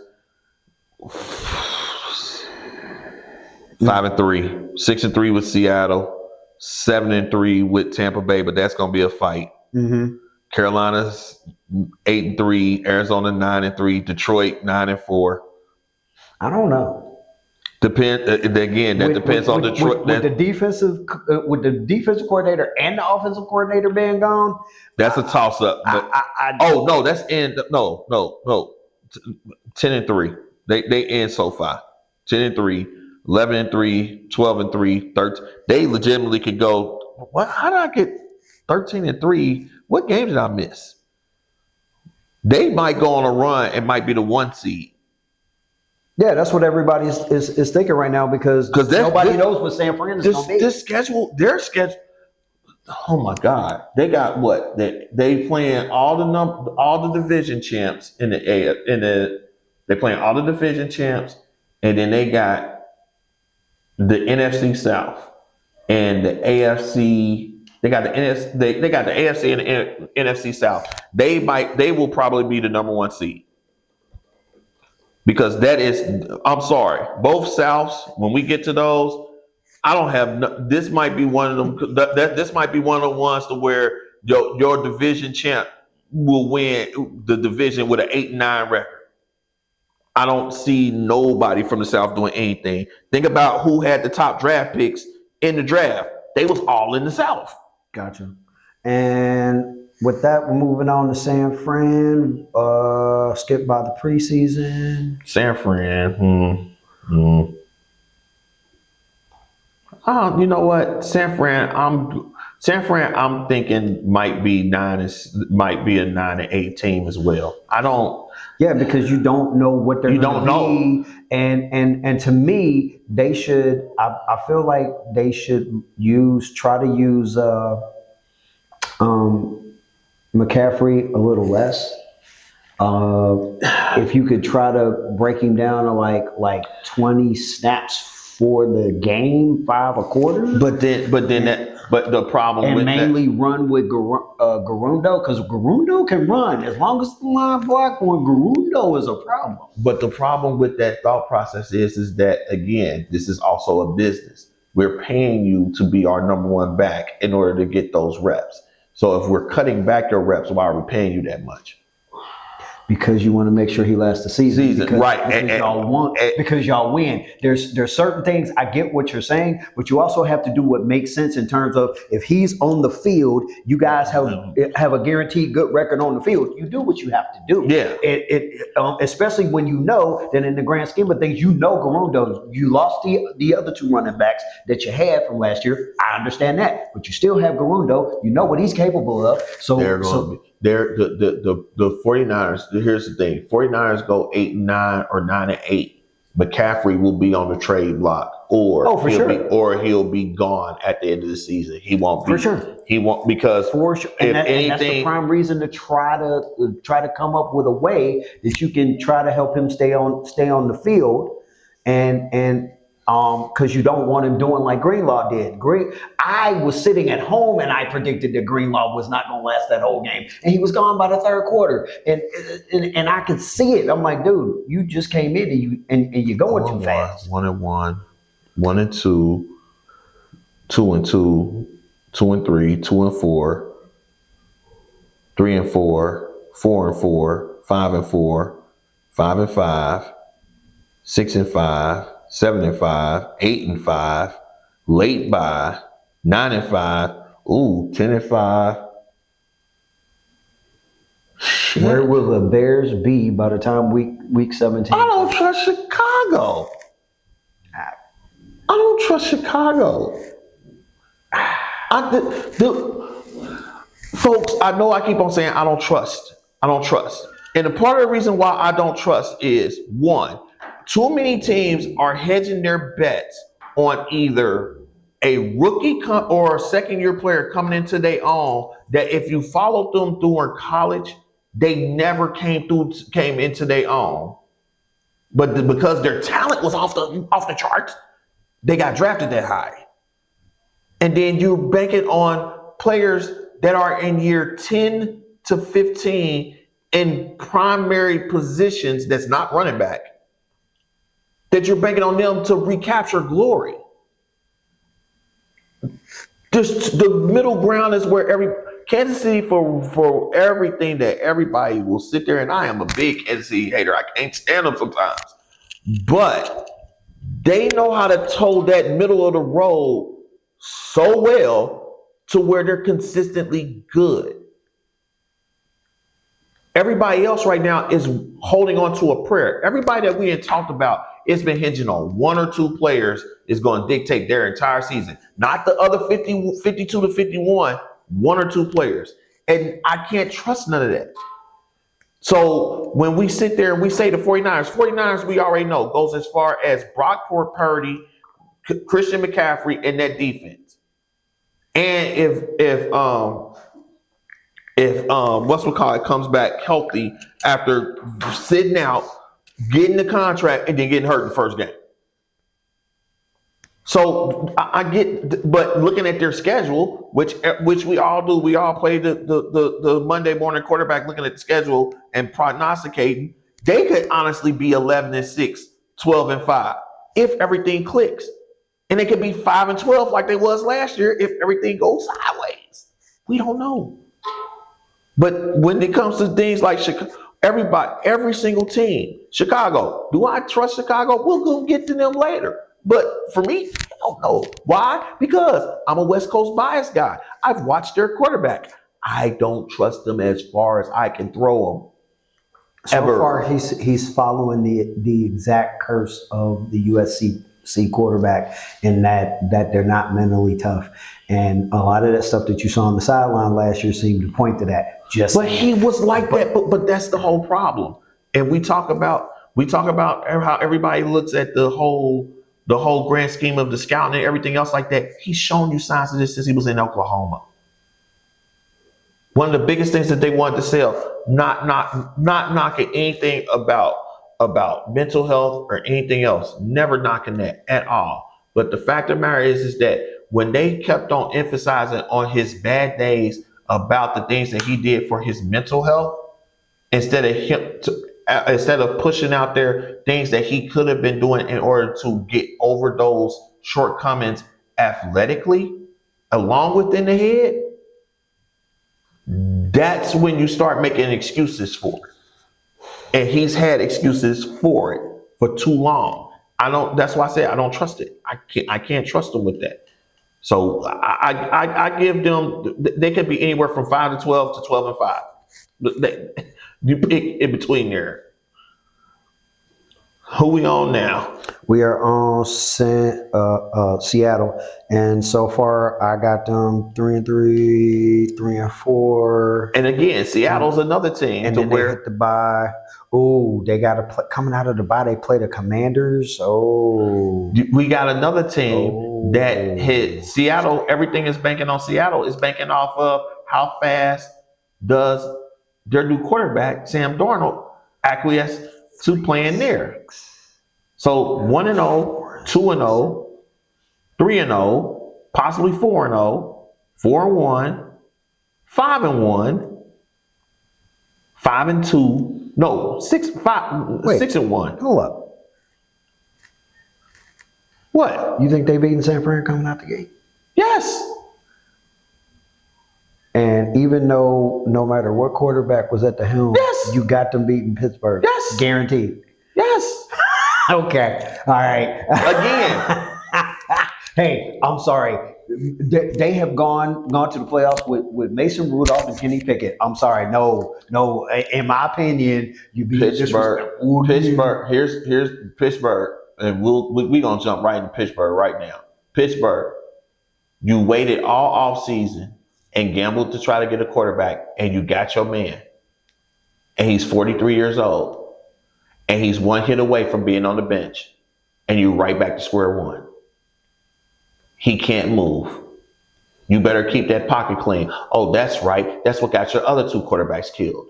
5-3. 6-3 with Seattle. 7-3 with Tampa Bay, but that's going to be a fight. Mm-hmm. Carolina's 8-3, Arizona 9-3, Detroit 9-4. I don't know. Depends on Detroit. With the defensive coordinator and the offensive coordinator being gone, that's a toss up. That's in 10-3. They end so far. 10-3, 11-3, 12-3, 13. They legitimately could go. What? How did I get 13-3? What game did I miss? They might go on a run and might be the 1 seed. Yeah, that's what everybody is thinking right now because nobody knows what San Fran is going to be. This schedule, their schedule. Oh my God, they got what? They playing all the division champs in the they playing all the division champs, and then they got the NFC South and the AFC. They got the NFC. They got the AFC and the NFC South. They will probably be the number one seed because that is. I'm sorry, both Souths. When we get to those, I don't have. This might be one of them. This might be one of the ones to where your division champ will win the division with an 8-9 record. I don't see nobody from the South doing anything. Think about who had the top draft picks in the draft. They was all in the South. Gotcha. And with that, we're moving on to San Fran. Skip by the preseason. San Fran. Oh, you know what? San Fran. I'm thinking might be a 9-8 team as well. I don't. Yeah, because you don't know what they're going to be, and to me, they should. I feel like they should try to use McCaffrey a little less. If you could try to break him down to like 20 snaps for the game, 5 a quarter. But the problem and with mainly run with Garundo because Garundo can run as long as the line block on Garundo is a problem. But the problem with that thought process is that again, this is also a business. We're paying you to be our number one back in order to get those reps. So if we're cutting back your reps, why are we paying you that much? Because you want to make sure he lasts the season. Because, right. Because y'all win. There's certain things, I get what you're saying, but you also have to do what makes sense in terms of if he's on the field, you guys have a guaranteed good record on the field. You do what you have to do. Yeah. Especially when you know that in the grand scheme of things, Garundo, you lost the other 2 running backs that you had from last year. I understand that, but you still have Garundo. You know what he's capable of. So the 49ers, here's the thing. 49ers go 8-9 or 9-8. McCaffrey will be on the trade block or he'll be gone at the end of the season. He won't be. For sure. He won't because for sure. And that's the prime reason to try to come up with a way that you can try to help him stay on the field and because you don't want him doing like Greenlaw did. I was sitting at home and I predicted that Greenlaw was not going to last that whole game, and he was gone by the third quarter, and I could see it. I'm like, dude, you just came in and you're going too fast. 1-1, 1-2, 2-2, 2-3, 2-4, 3-4, 4-4, 5-4, 5-5, 6-5. 7-5, 8-5, late by 9-5, 10-5. Where will the Bears be by the time week 17? I don't trust Chicago. Folks, I know I keep on saying I don't trust. And a part of the reason why I don't trust is one, too many teams are hedging their bets on either a rookie or a second-year player coming into their own that if you followed them through college, they never came into their own. But because their talent was off the charts, they got drafted that high. And then you're banking on players that are in year 10 to 15 in primary positions that's not running back, that you're banking on them to recapture glory. Just the middle ground is where Kansas City for everything that everybody will sit there, and I am a big Kansas City hater. I can't stand them sometimes. But they know how to toe that middle of the road so well to where they're consistently good. Everybody else right now is holding on to a prayer. Everybody that we had talked about, it's been hinging on one or two players is going to dictate their entire season. Not the other 52 to 51, one or two players. And I can't trust none of that. So when we sit there and we say the 49ers we already know goes as far as Brock Purdy, Christian McCaffrey, and that defense. And if what's we call it comes back healthy after sitting out, getting the contract, and then getting hurt in the first game. So I get, but looking at their schedule, which we all do, we all play the Monday morning quarterback, looking at the schedule and prognosticating. They could honestly be 11-6, 12-5 if everything clicks, and they could be 5-12 like they was last year if everything goes sideways. We don't know. But when it comes to things like Chicago, every single team, Chicago, do I trust Chicago? We'll go get to them later. But for me, I don't know. Why? Because I'm a West Coast bias guy. I've watched their quarterback. I don't trust them as far as I can throw them. So far, he's following the exact curse of the USC quarterback in that they're not mentally tough. And a lot of that stuff that you saw on the sideline last year seemed to point to that. But he was like that. But that's the whole problem. And we talk about how everybody looks at the whole grand scheme of the scouting and everything else like that. He's shown you signs of this since he was in Oklahoma. One of the biggest things that they wanted to sell, not knocking anything about mental health or anything else, never knocking that at all. But the fact of the matter is that when they kept on emphasizing on his bad days about the things that he did for his mental health, instead of pushing out there things that he could have been doing in order to get over those shortcomings athletically, along within the head, that's when you start making excuses for it. And he's had excuses for it for too long. That's why I say I don't trust it. I can't trust him with that. So I give them, they could be anywhere from 5-12 to 12-5. You pick in between there. Who we on now? We are on Seattle, and so far I got them 3-3, 3-4. And again, Seattle's another team. And then they hit the bye. Oh, they got to coming out of the bye. They play the Commanders. Oh, we got another team that hit Seattle. Everything is banking on Seattle. Is banking off of how fast does their new quarterback Sam Darnold acquiesce to playing there. So 1-0, 2-0, 3-0, possibly 4-0, 4-1, 5-1, 5-2. No, 6-1. Hold up. What? You think they beating San Fran coming out the gate? Yes. And even though no matter what quarterback was at the helm, yes, you got them beating Pittsburgh. Yes. Guaranteed. Yes. Okay. All right. Again. Hey, I'm sorry. They have gone to the playoffs with Mason Rudolph and Kenny Pickett. I'm sorry. No. In my opinion, you beat Pittsburgh. Here's Pittsburgh, and we're gonna jump right into Pittsburgh right now. Pittsburgh, you waited all off season and gambled to try to get a quarterback, and you got your man. And he's 43 years old, and he's one hit away from being on the bench, and you're right back to square one. He can't move. You better keep that pocket clean. Oh, that's right. That's what got your other two quarterbacks killed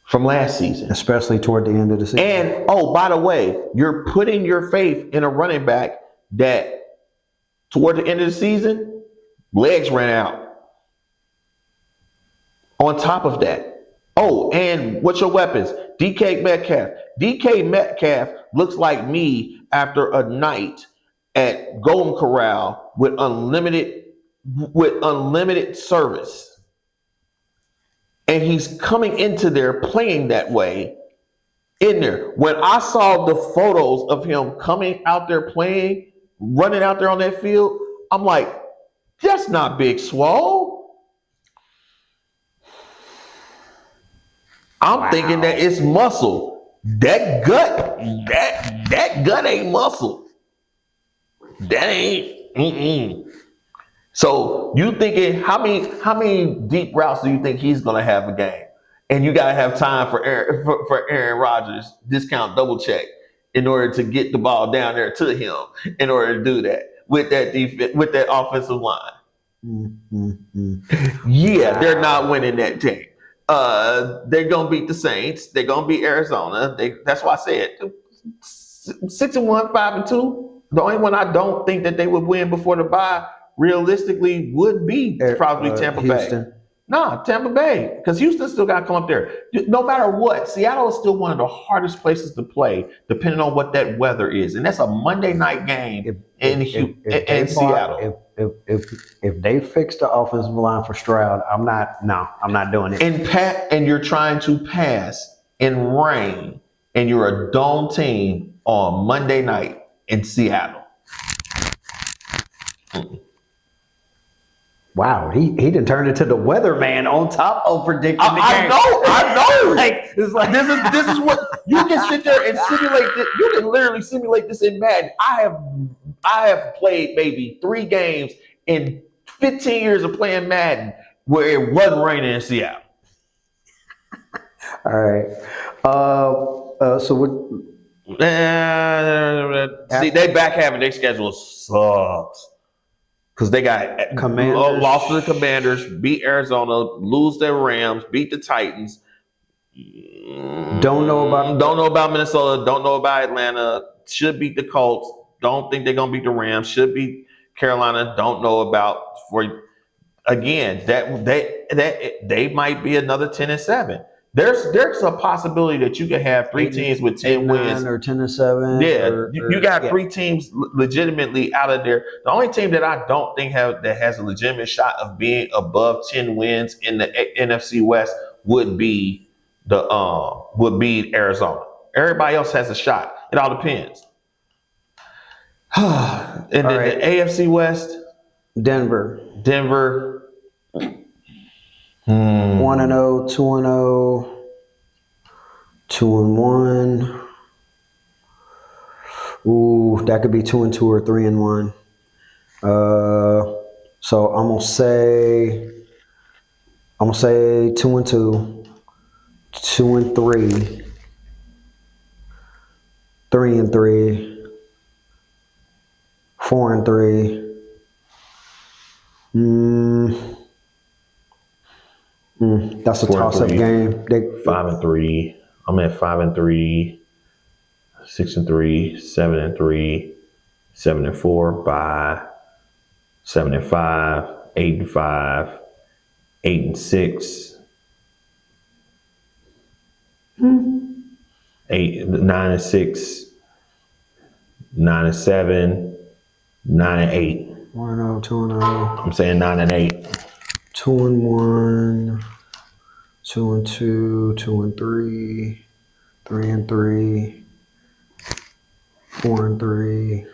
from last season. Especially toward the end of the season. And, oh, by the way, you're putting your faith in a running back that toward the end of the season, legs ran out. On top of that, oh, and what's your weapons? DK Metcalf. DK Metcalf looks like me after a night at Golden Corral with unlimited service. And he's coming into there playing that way in there. When I saw the photos of him coming out there playing, running out there on that field, I'm like, that's not Big Swole. I'm thinking that it's muscle. That gut ain't muscle. That ain't. So you thinking how many deep routes do you think he's gonna have a game? and you gotta have time for Aaron Rodgers, discount double check, in order to get the ball down there to him. In order to do that with that defense, with that offensive line, yeah, they're not winning that game. They're gonna beat the Saints. They're gonna beat Arizona. That's why I said 6-1, 5-2. The only one I don't think that they would win before the bye, realistically, would be probably Tampa Houston. Bay. Nah, Tampa Bay, because Houston still got to come up there. No matter what, Seattle is still one of the hardest places to play, depending on what that weather is, and that's a Monday night game in Seattle. If they fix the offensive line for Stroud, I'm not doing it. And you're trying to pass in rain, and you're a dome team on Monday night in Seattle. Wow, he didn't turn into the weatherman on top of predicting the game. I know. Like it's like this is what you can sit there and simulate. You can literally simulate this in Madden. I have played maybe 3 games in 15 years of playing Madden where it wasn't raining in Seattle. All right. So what? See, they back half of their schedule sucks. Because they got lost to the Commanders, beat Arizona, lose their Rams, beat the Titans. Don't know about Minnesota. Don't know about Atlanta. Should beat the Colts. Don't think they're gonna beat the Rams. Should beat Carolina. Don't know about that they might be another 10-7. There's a possibility that you could have 3 teams with 10 wins or 10-7. Yeah, you got 3 teams legitimately out of there. The only team that I don't think that has a legitimate shot of being above 10 wins in the NFC West would be Arizona. Everybody else has a shot. It all depends. And then the AFC West, Denver. 1-0, 2-0, 2-1. Ooh, that could be 2-2 or 3-1. So I'm gonna say 2-2, 2-3, 3-3, 4-3. That's a toss-up game. 5-3. I'm at 5-3, 6-3, 7-3, 7-4. Bye. 7-5, 8-5, 8-6. 9-6, 9-7, 9-8. 1-0, 2-0. I'm saying 9-8. 2-1, 2-2, 2-3, 3-3, 4-3.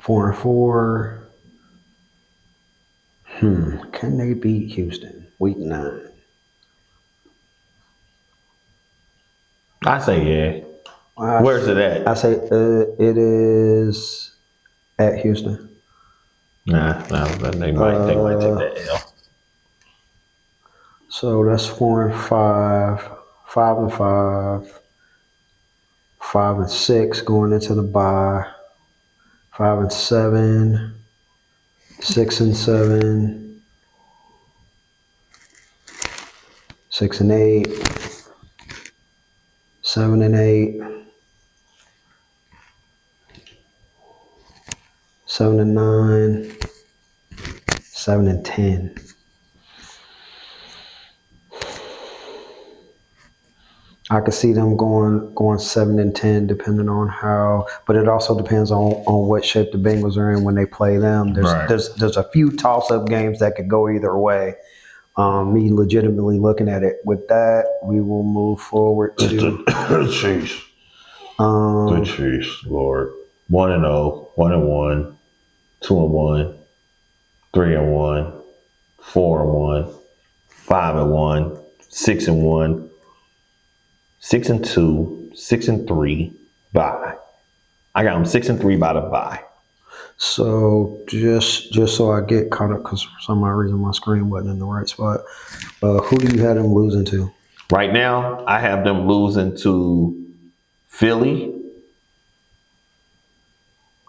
4-4. Can they beat Houston week 9? I say yeah. Where's it at? I say it is at Houston. Nah, they might take that L. So that's 4-5, 5-5, 5-6 going into the bye, 5-7, 6-7, 6-8, 7-8. 7-9, 7-10. I could see them going 7-10, depending on how. But it also depends on what shape the Bengals are in when they play them. There's a few toss-up games that could go either way. Me legitimately looking at it. With that, we will move forward to the Chiefs. The Chiefs, Lord. 1-0, 1-1. 2-1, 3-1, 4-1, 5-1, 6-1, 6-2, 6-3. Bye. I got them 6-3 by the bye. So just so I get caught up, because for some odd reason my screen wasn't in the right spot. Who do you have them losing to? Right now, I have them losing to Philly.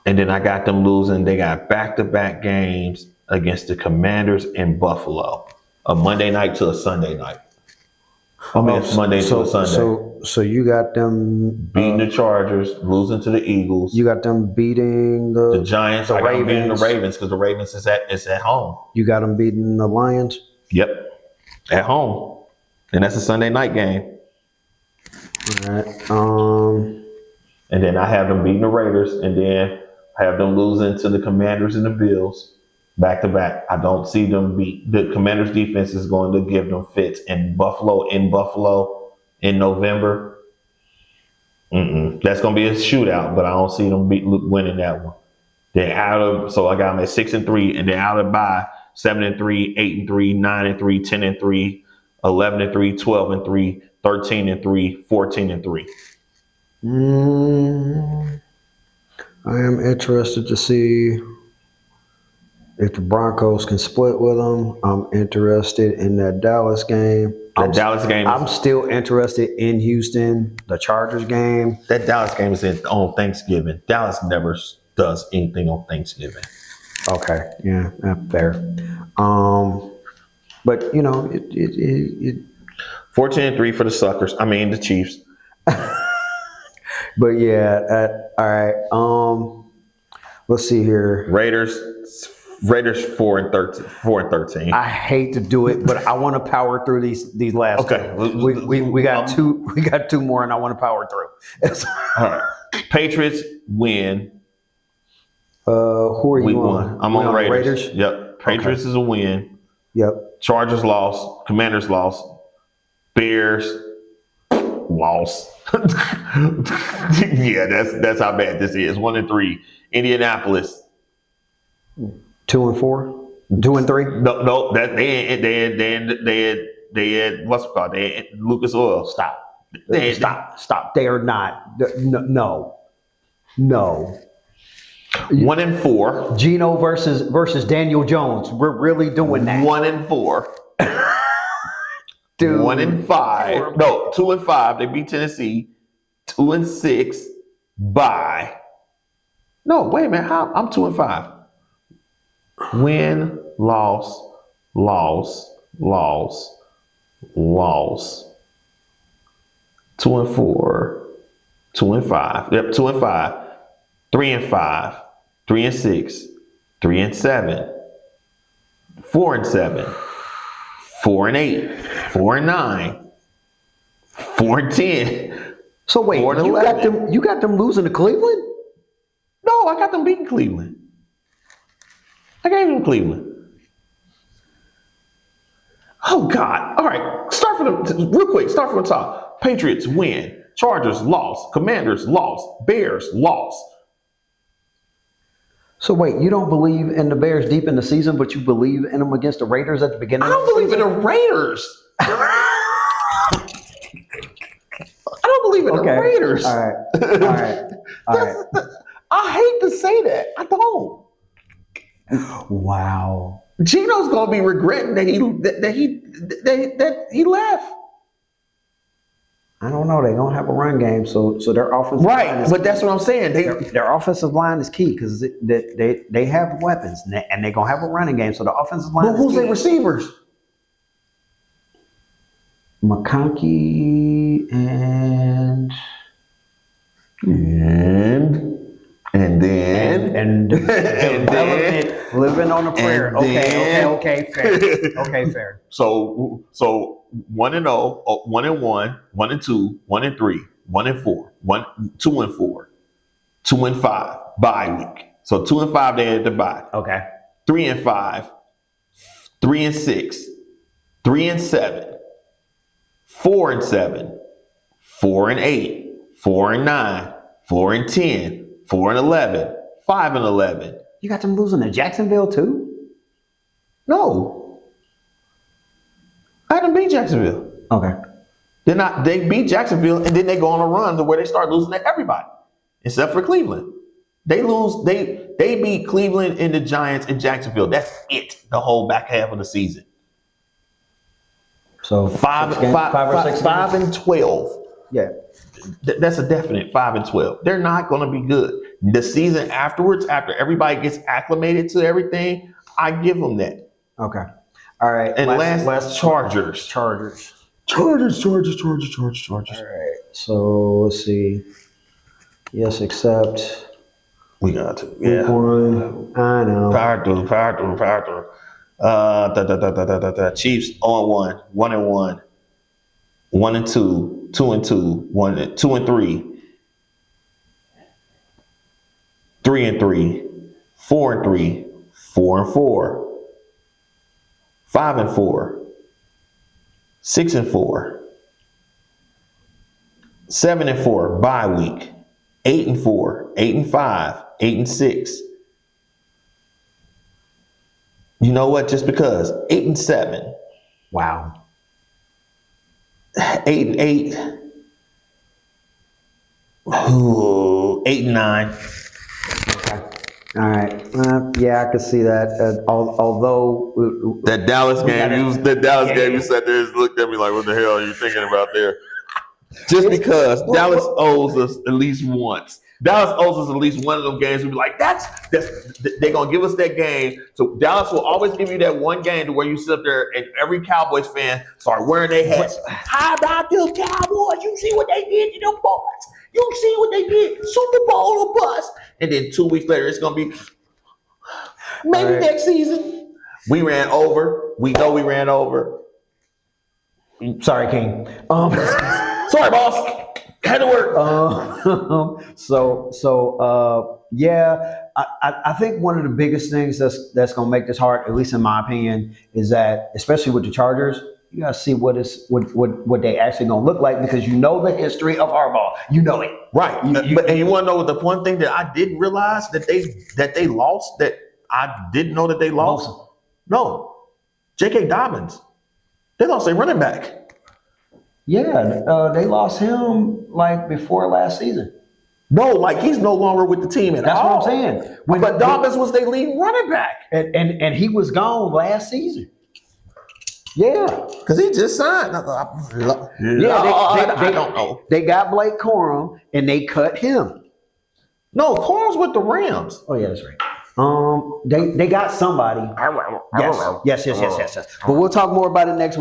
And then I got them losing. They got back-to-back games against the Commanders in Buffalo. A Monday night to a Sunday night. I mean, it's Monday to a Sunday. So you got them Beating the Chargers, losing to the Eagles. You got them beating the Giants. the I got them beating Ravens. the Ravens because the Ravens is at home. You got them beating the Lions. Yep, at home, and that's a Sunday night game. All right. And then I have them beating the Raiders, and then I have them losing to the Commanders and the Bills back to back. I don't see them beat the Commanders. Defense is going to give them fits in Buffalo in November. That's going to be a shootout, but I don't see them winning that one. They're so I got them at 6-3, and they're out of bye 7-3, 8-3, 9-3, 10-3, 11-3, 12-3, 13-3, 14-3. I am interested to see if the Broncos can split with them. I'm interested in that Dallas game. I'm still interested in Houston, the Chargers game. That Dallas game is on Thanksgiving. Dallas never does anything on Thanksgiving. Okay, yeah, fair. But you know, it 14-3 for the suckers. I mean the Chiefs. But yeah, all right. Let's see here. Raiders 4-13. I hate to do it, but I want to power through these last. Okay, two. We got two. We got two more, and I want to power through. All right. Patriots win. Who are you on? I'm on Raiders. Yep. Patriots is a win. Yep. Chargers lost. Commanders lost. Bears lost. Yeah, that's how bad this is. 1-3. Indianapolis 2-4. 2-3. No. That they had what's it called? They had Lucas Oil. Stop. They are not. No. 1-4. Geno versus Daniel Jones. We're really doing that. 1-4. Dude. 1-5. No, 2-5. They beat Tennessee. 2-6. Bye. No, wait a minute. How? I'm 2-5. Win, loss. 2-4. 2-5. Yep, 2-5. 3-5. 3-6. 3-7. 4-7. 4-8. 4-9. 4-10. So wait, you got them losing to Cleveland? No, I got them beating Cleveland. I gave them Cleveland. Oh God! All right, start from the top. Patriots win. Chargers lost. Commanders lost. Bears lost. So wait, you don't believe in the Bears deep in the season, but you believe in them against the Raiders at the beginning? I don't believe in the Raiders. I don't believe in the Raiders. All right. I hate to say that. I don't. Wow. Geno's gonna be regretting that he left. I don't know. They don't have a run game, so their offensive line Right, is but that's what I'm saying. their offensive line is key because they have weapons and they're gonna have a running game. So the offensive line. But who's their receivers? McConkey and then living on a prayer. Okay, fair. So 1-0, 1-1, 1-2, 1-3, 1-4, 2-4, 2-5, bye week. So 2-5 they had to bye. Okay. 3-5, 3-6, 3-7, 4-7, 4-8, 4-9, 4-10, 4-11, 5-11. You got them losing to Jacksonville too? No. I had them beat Jacksonville. Okay. They beat Jacksonville and then they go on a run to where they start losing to everybody, except for Cleveland. They lose. They beat Cleveland and the Giants in Jacksonville. That's it. The whole back half of the season. So 5 or 6 and 12. Yeah. That's a definite 5 and 12. They're not going to be good. The season afterwards, after everybody gets acclimated to everything, I give them that. Okay. All right. And last Chargers. Chargers. All right. So let's see. Yes, accept. We got to. Week one. I know. Power through. Chiefs 0-1, 1-1, 1-2, 2-2, 2-3, 3-3, 4-3, 4-4, 5-4, 6-4, 7-4 bye week, 8-4, 8-5, 8-6. You know what? Just because 8-7, Wow. 8-8, 8-9. All right. Yeah, I could see that. Although That Dallas game, you sat there and looked at me like, "What the hell are you thinking about there?" Just because Dallas owes us at least once. Dallas owes us at least one of them games. We'll be like, that's they're gonna give us that game. So Dallas will always give you that one game to where you sit up there and every Cowboys fan start wearing their hats. How about them Cowboys? You see what they did to them boys? You see what they did? Super Bowl or bust. And then 2 weeks later, it's gonna be maybe next season. We ran over. We know we ran over. sorry, King. Sorry, boss. Had to work. Yeah, I think one of the biggest things that's going to make this hard, at least in my opinion, is that especially with the Chargers, you got to see what they actually going to look like, because you know the history of Harbaugh. You know it, right? And you want to know the one thing that I didn't realize that they lost, that I didn't know that they lost? Awesome. No, J.K. Dobbins. They lost their running back. Yeah, they lost him like before last season. No, like he's no longer with the team at all. That's what I'm saying. But Dobbins was their leading running back. And he was gone last season. Yeah. Because he just signed. Yeah, I don't know. They got Blake Corum and they cut him. No, Corum's with the Rams. Oh, yeah, that's right. They got somebody. Yes. But we'll talk more about it next week.